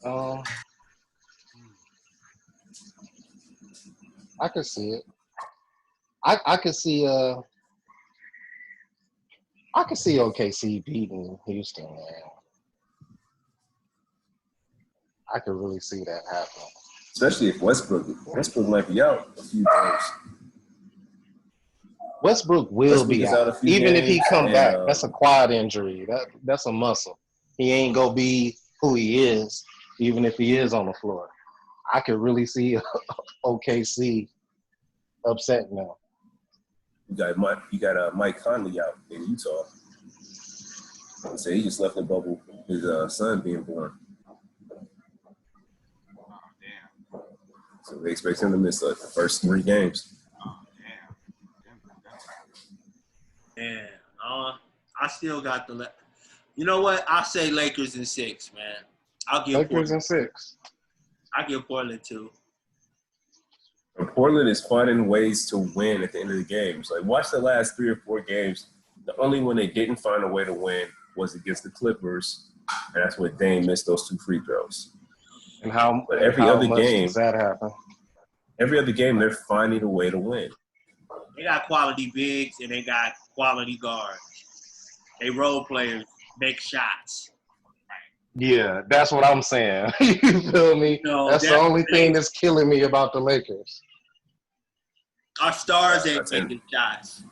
I could see it. I could see I can see OKC beating Houston, man. I could really see that happening. Especially if Westbrook might be out a few games. Westbrook will be out. Even if he come back, and, that's a quad injury. That's a muscle. He ain't gonna be who he is, even if he is on the floor. I could really see OKC upset now. You got Mike Conley out in Utah. I say he just left the bubble. His son being born. Oh, damn. So they expect him to miss the first 3 games. Oh, damn. Yeah. I still got the. You know what? I'll say Lakers in 6, man. I'll give Lakers in 6. I'll give Portland 2. And Portland is finding ways to win at the end of the games. Like, watch the last 3 or 4 games. The only one they didn't find a way to win was against the Clippers, and that's when Dame missed those 2 free throws. And how? But every how other much game, does that happen? Every other game, they're finding a way to win. They got quality bigs and they got quality guards. They role players make shots. Yeah, that's what I'm saying. You feel me? No, that's the only thing that's killing me about the Lakers. Our stars ain't taking shots.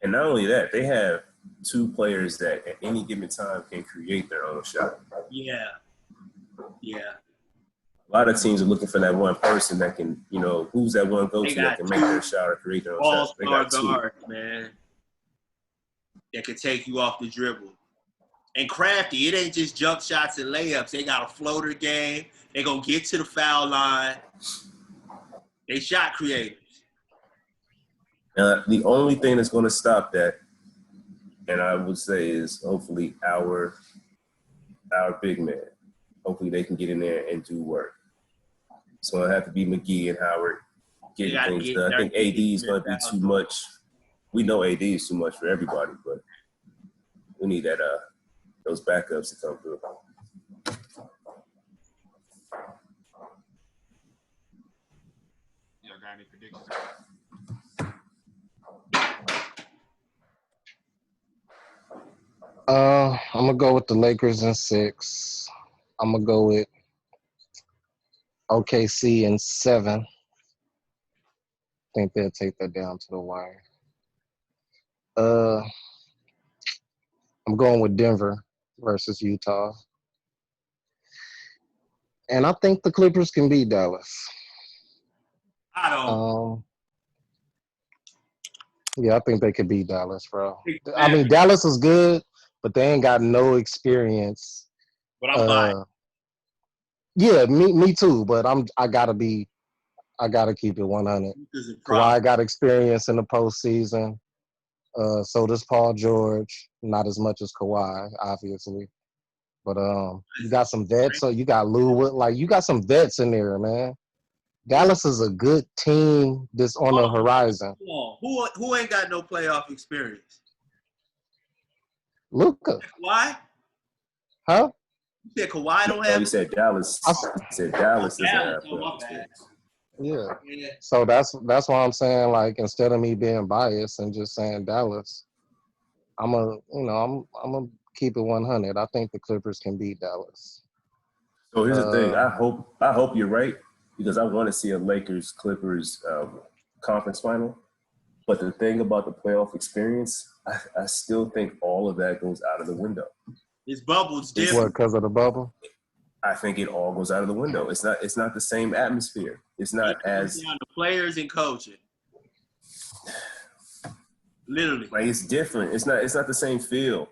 And not only that, they have 2 players that at any given time can create their own shot. Yeah. A lot of teams are looking for that one person that can, who's that one go-to that can make their shot or create their own shot. They got 2 guards, man, that can take you off the dribble. And crafty, it ain't just jump shots and layups. They got a floater game. They gonna get to the foul line. They shot creators. The only thing that's going to stop that, and I would say, is hopefully our big man. Hopefully they can get in there and do work. It's going to have to be McGee and Howard getting things done. I think AD is going to be too much. We know AD is too much for everybody, but we need those backups to come through. Y'all got any predictions? I'm gonna go with the Lakers in 6. I'm gonna go with OKC in 7. I think they'll take that down to the wire. I'm going with Denver versus Utah. And I think the Clippers can beat Dallas. I don't. Yeah, I think they could beat Dallas, bro. I mean, Dallas is good, but they ain't got no experience. But I'm buying. Yeah, me too. But I gotta keep it 100. Kawhi got experience in the postseason. So does Paul George. Not as much as Kawhi, obviously. But you got some vets. So you got Lou Wood. Like, you got some vets in there, man. Dallas is a good team that's on the horizon. Who ain't got no playoff experience? Luka. Why? Huh? You said Kawhi don't have. You said Dallas. You said Dallas doesn't have playoff experience. Yeah. So that's why I'm saying, like, instead of me being biased and just saying Dallas, I'm gonna keep it 100. I think the Clippers can beat Dallas. So here's the thing. I hope you're right, because I want to see a Lakers-Clippers conference final. But the thing about the playoff experience, I still think all of that goes out of the window. This bubble's different. What, because of the bubble? I think it all goes out of the window. It's not the same atmosphere. It's not as down to players and coaching. Literally, like, it's different. It's not the same feel.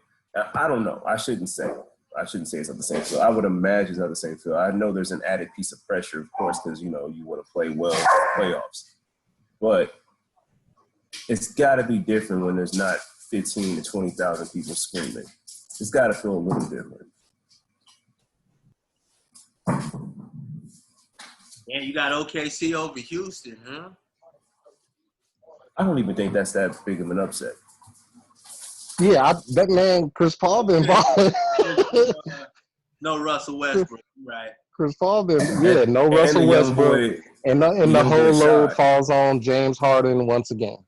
I don't know. I shouldn't say it's not the same feel. I would imagine it's not the same feel. I know there's an added piece of pressure, of course, because you want to play well in the playoffs. But it's got to be different when there's not 15 to 20,000 people screaming. It's got to feel a little different. Yeah, you got OKC over Houston, huh? I don't even think that's that big of an upset. Yeah, that man Chris Paul been balling. No Russell Westbrook, right? Chris Paul been no Russell Westbrook, and the whole load falls on James Harden once again.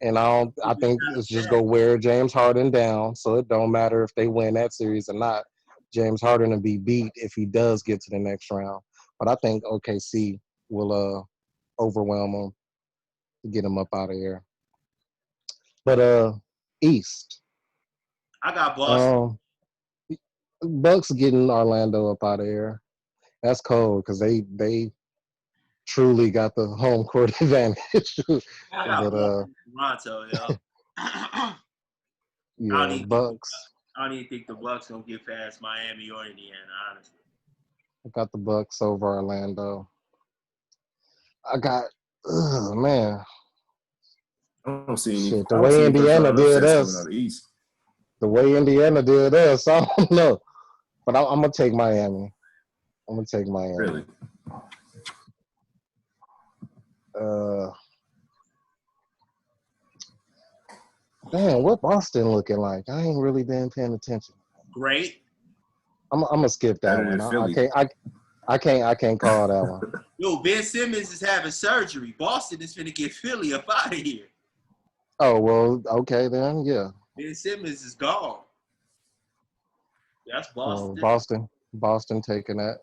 And I think it's just go wear James Harden down, so it don't matter if they win that series or not. James Harden will be beat if he does get to the next round. But I think OKC will overwhelm them to get him up out of here. But East. I got Boston. Bucks getting Orlando up out of here. That's cold because they truly got the home court advantage. I got Toronto, yo. Yeah, Bucks. I don't even think the Bucks gonna get past Miami or Indiana, honestly. I got the Bucks over Orlando. I got, man. I don't see any. Shit, the way Indiana did us. The way Indiana did us, I don't know. But I'm gonna take Miami. Really? Man, what Boston looking like? I ain't really been paying attention. Great. I'm gonna skip that one. I can't call that one. Yo, Ben Simmons is having surgery. Boston is finna get Philly up out of here. Oh well, okay then, yeah. Ben Simmons is gone. That's Boston. Boston taking that.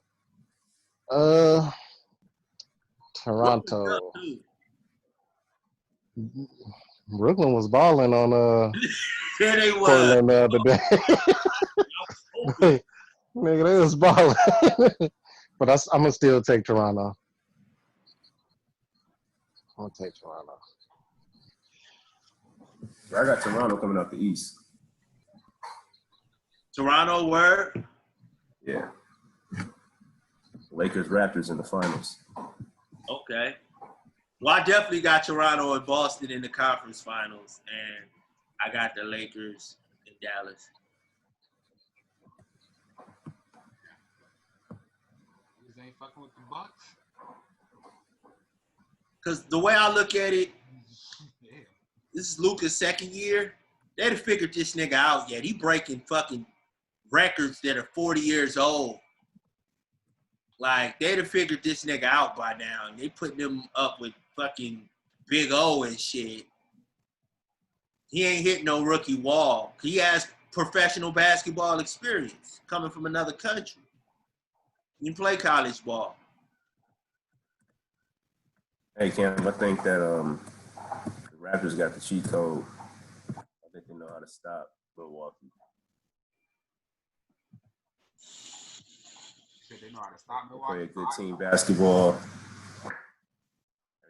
Toronto. Brooklyn was balling on yeah, they was. Portland the other day. Nigga, they was balling. But I'm gonna still take Toronto. I'm gonna take Toronto. I got Toronto coming out the East. Toronto, word? Yeah. Lakers, Raptors in the finals. Okay. Well, I definitely got Toronto and Boston in the conference finals, and I got the Lakers in Dallas. You ain't fucking with the Bucks? Because the way I look at it, this is Luka's second year. They done figured this nigga out yet. He breaking fucking records that are 40 years old. Like, they'd have figured this nigga out by now. And they putting him up with fucking Big O and shit. He ain't hit no rookie wall. He has professional basketball experience coming from another country. He can play college ball. Hey, Cam, I think that the Raptors got the cheat code. I think they know how to stop Milwaukee. They know how to stop Milwaukee. Play a good team basketball.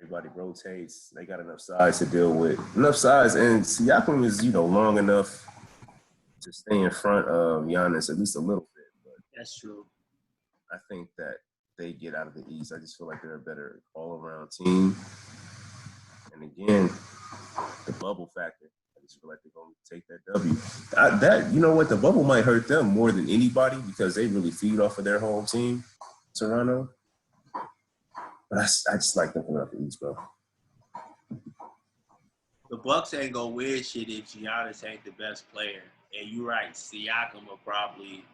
Everybody rotates. They got enough size to deal with. Enough size, and Siakam is, long enough to stay in front of Giannis at least a little bit. But that's true. I think that they get out of the East. I just feel like they're a better all-around team. And again, the bubble factor. I just feel like they're going to take that W. You know what? The bubble might hurt them more than anybody because they really feed off of their home team, Toronto. But I just like them coming out the East, bro. The Bucks ain't gonna win shit if Giannis ain't the best player. And you're right, Siakam will probably.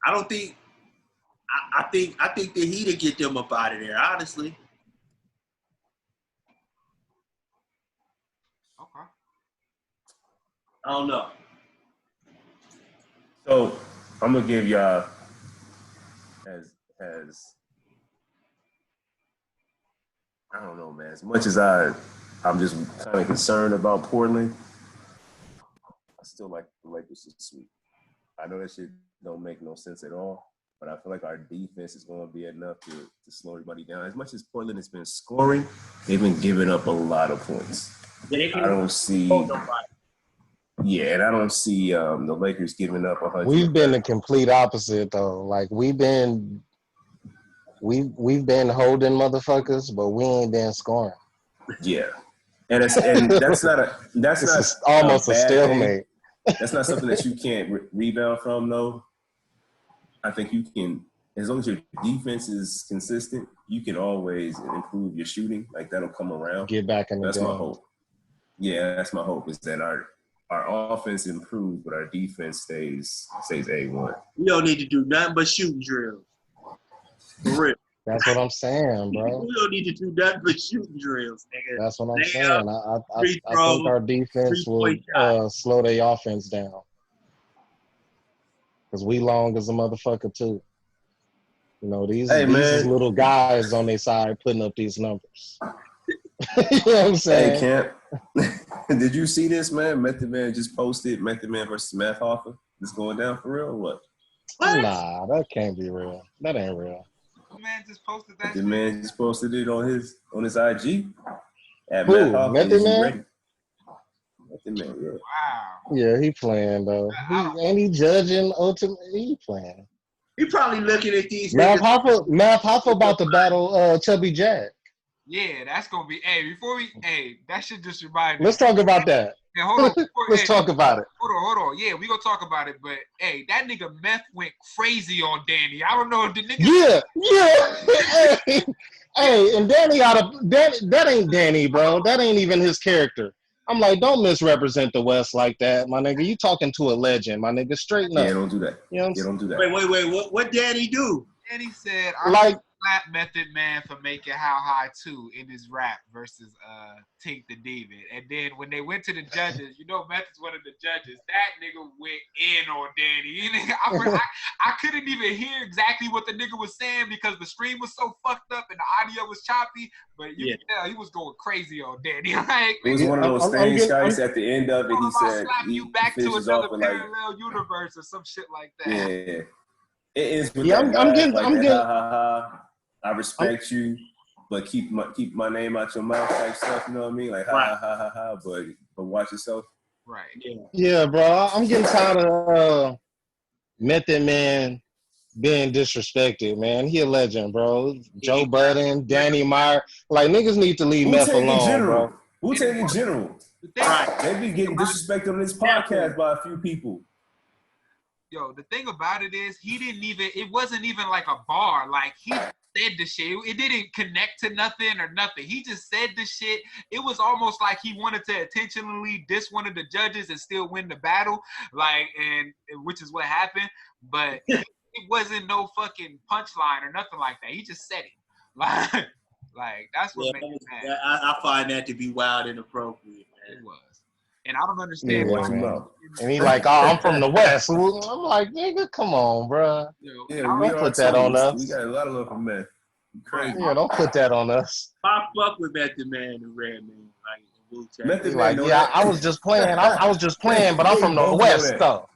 I think that he'd get them up out of there, honestly. Okay. I don't know. So I'm gonna give y'all as I don't know, man. As much as I'm just kind of concerned about Portland, I still like the Lakers to sweep. I know that shit don't make no sense at all, but I feel like our defense is going to be enough to slow everybody down. As much as Portland has been scoring, they've been giving up a lot of points. I don't see. Yeah, and I don't see the Lakers giving up 100. We've been the complete opposite, though. Like we've been holding motherfuckers, but we ain't been scoring. Yeah, and that's almost a stalemate. That's not something that you can't rebound from, though. I think you can, as long as your defense is consistent, you can always improve your shooting. Like that'll come around. Get back in the game. That's my hope. Yeah, that's my hope is that our offense improves, but our defense stays A1. We don't need to do nothing but shooting drills. For real. That's what I'm saying, bro. We don't need to do nothing but shooting drills, nigga. That's what I'm Lay saying. up, I free think throw, our defense will 3-point shot. slow their offense down. Because we long as a motherfucker, too. You know, these is little guys on their side putting up these numbers. You know what I'm saying? Hey, Camp. Did you see this, man? Method Man just posted Method Man versus Math Hoffa. It's going down for real or what? Nah, that can't be real. That ain't real. Man just posted that. The man just posted it on his IG. At Who? Math Hoffa, Method Man? Method Man, yeah. Wow. Yeah, he playing though. Ain't he judging ultimately? He playing. He probably looking at these Math niggas. Hoffa about to battle Chubby Jack. Yeah, that's gonna be. That should just remind me. Let's talk about that. Hey, hold on. Let's talk about it. Hold on. Yeah, we gonna talk about it. But hey, that nigga Meth went crazy on Danny. I don't know if the nigga. Yeah. Hey, and Danny that ain't Danny, bro. That ain't even his character. I'm like, don't misrepresent the West like that, my nigga. You talking to a legend, my nigga. Straighten up. Yeah, don't do that. You know what I'm don't do that. Wait. What Danny do? Danny said, like, slap Method Man for making How High 2 in his rap versus Tink the Demon. And then when they went to the judges, you know Method's one of the judges. That nigga went in on Danny. I couldn't even hear exactly what the nigga was saying because the stream was so fucked up and the audio was choppy. But you can tell he was going crazy on Danny. Like, it was one of those things, guys. At the end of it, he said, slap you back to another parallel universe or some shit like that. Yeah. It is with I'm getting ha ha ha. I respect you, but keep my name out your mouth type stuff. You know what I mean? Like ha ha ha, but watch yourself. Right. Yeah, bro. I'm getting tired of Method Man being disrespected, man. He a legend, bro. Joe Budden, Danny Meyer. Like, niggas need to leave Meth alone, bro. Wu-Tang in general. They be getting disrespected on this podcast by a few people. Yo, the thing about it is it wasn't even like a bar. Like, he said the shit. It didn't connect to nothing or nothing. He just said the shit. It was almost like he wanted to intentionally diss one of the judges and still win the battle. Like, and which is what happened. But it wasn't no fucking punchline or nothing like that. He just said it. Like that's what made me mad. I find that to be wild and inappropriate, man. It was. And I don't understand why. And he like, I'm from the West. I'm like, nigga, come on, bro. Yeah, don't put that on us. We got a lot of love for men. Crazy. Yeah, don't put that on us. I fuck with Method Man and Redman. I was just playing. I was just playing, but I'm from the West, though.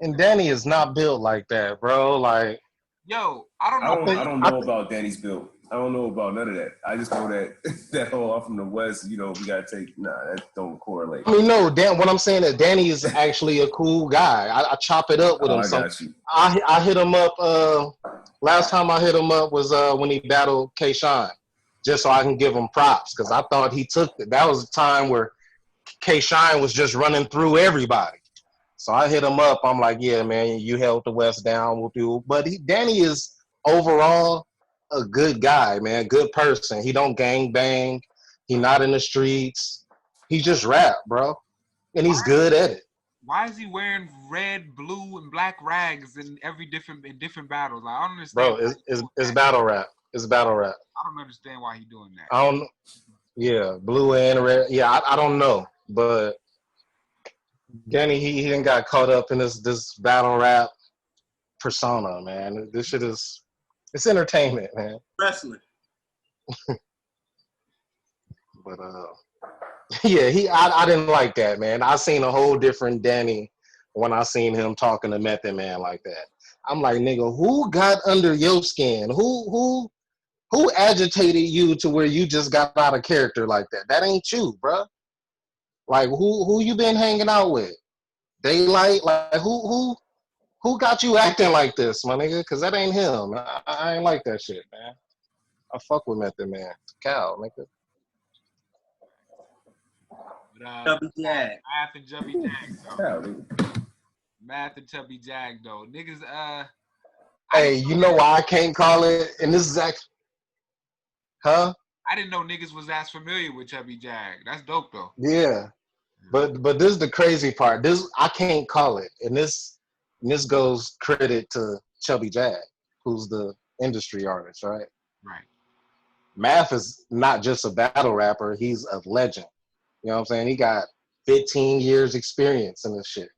And Danny is not built like that, bro. Like, yo, I don't know. I don't know about Danny's build. I don't know about none of that. I just know that whole I'm from the West, you know, we gotta take that don't correlate. I mean, no, what I'm saying is Danny is actually a cool guy. I chop it up with him. I hit him up. Last time I hit him up was when he battled K-Shine, just so I can give him props because I thought he took it. That was a time where K-Shine was just running through everybody. So I hit him up. I'm like, yeah, man, you held the West down with you. But Danny is overall a good guy, man, good person. He don't gang bang. He not in the streets. He just rap, bro, and he's good at it. Why is he wearing red, blue, and black rags in different battles? Like, I don't understand. Bro, it's battle rap. It's battle rap. I don't understand why he's doing that. I don't. Yeah, blue and red. Yeah, I don't know, but Danny, he didn't got caught up in this battle rap persona, man. This shit is. It's entertainment, man. Wrestling. But yeah, I didn't like that, man. I seen a whole different Danny when I seen him talking to Method Man like that. I'm like, nigga, who got under your skin? Who agitated you to where you just got out of character like that? That ain't you, bro. Like, who you been hanging out with? Daylight? Like, who got you acting like this, my nigga? Because that ain't him. I ain't like that shit, man. I fuck with Method Man. Cow, nigga. Chubby Jag. Math and Chubby Jag, though. Math and Chubby Jag, though. Niggas, Hey, you know why I can't call it? And this is actually... Huh? I didn't know niggas was as familiar with Chubby Jag. That's dope, though. Yeah. But this is the crazy part. This I can't call it. And this goes credit to Chubby Jag, who's the industry artist, right? Right. Math is not just a battle rapper, he's a legend. You know what I'm saying? He got 15 years experience in this shit.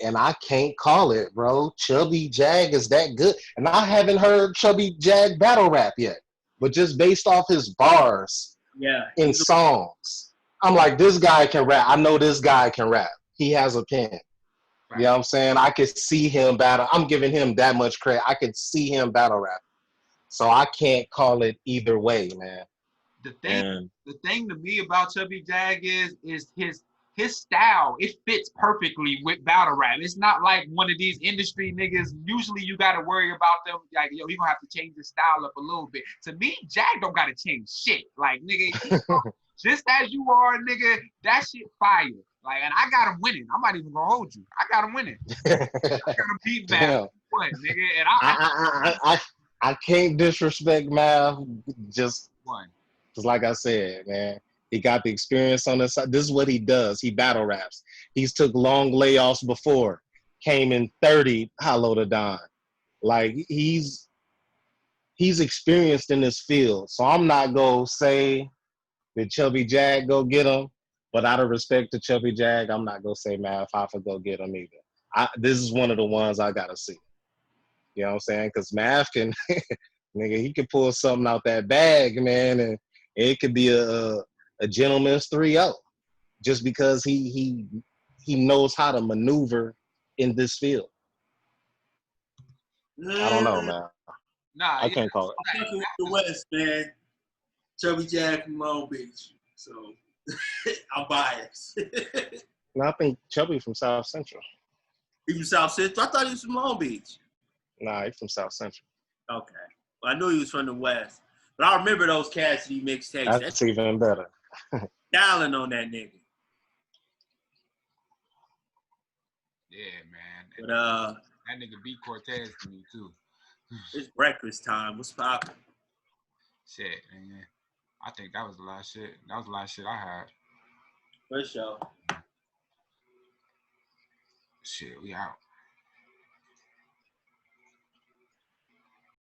And I can't call it, bro. Chubby Jag is that good. And I haven't heard Chubby Jag battle rap yet. But just based off his bars in songs, I'm like, this guy can rap. I know this guy can rap. He has a pen. Right. You know what I'm saying? I could see him battle. I'm giving him that much credit. I could see him battle rap. So I can't call it either way, man. The thing to me about Chubby Jag is his style. It fits perfectly with battle rap. It's not like one of these industry niggas. Usually you got to worry about them. Like, yo, you gonna have to change the style up a little bit. To me, Jag don't got to change shit. Like, nigga, just as you are, nigga, that shit fire. Like, and I got him winning. I'm not even gonna hold you. I got him winning. I got him beat back. What, nigga? And I can't disrespect Mav. Just like I said, man. He got the experience on his side. This is what he does. He battle raps. He's took long layoffs before. Came in 30, hollow to Don. Like, he's experienced in this field. So I'm not going to say that Chubby Jag go get him. But out of respect to Chubby Jag, I'm not going to say Mav Hoffa go get him either. This is one of the ones I got to see. You know what I'm saying? Because Mav can, nigga, he can pull something out that bag, man, and it could be a gentleman's 3-0 just because he knows how to maneuver in this field. I don't know, man. Nah, I can't call it. I'm fucking with the West, man. Chubby Jag from Long Beach, so I'm biased. No, I think Chubby from South Central. He from South Central? I thought he was from Long Beach. Nah, he's from South Central. Okay. Well, I knew he was from the West. But I remember those Cassidy mixtapes. That's even better. Dialing on that nigga. Yeah, man. But that nigga beat Cortez to me too. It's breakfast time. What's poppin'? Shit, man. I think that was the last shit. That was the last shit I had. For sure. Shit, we out.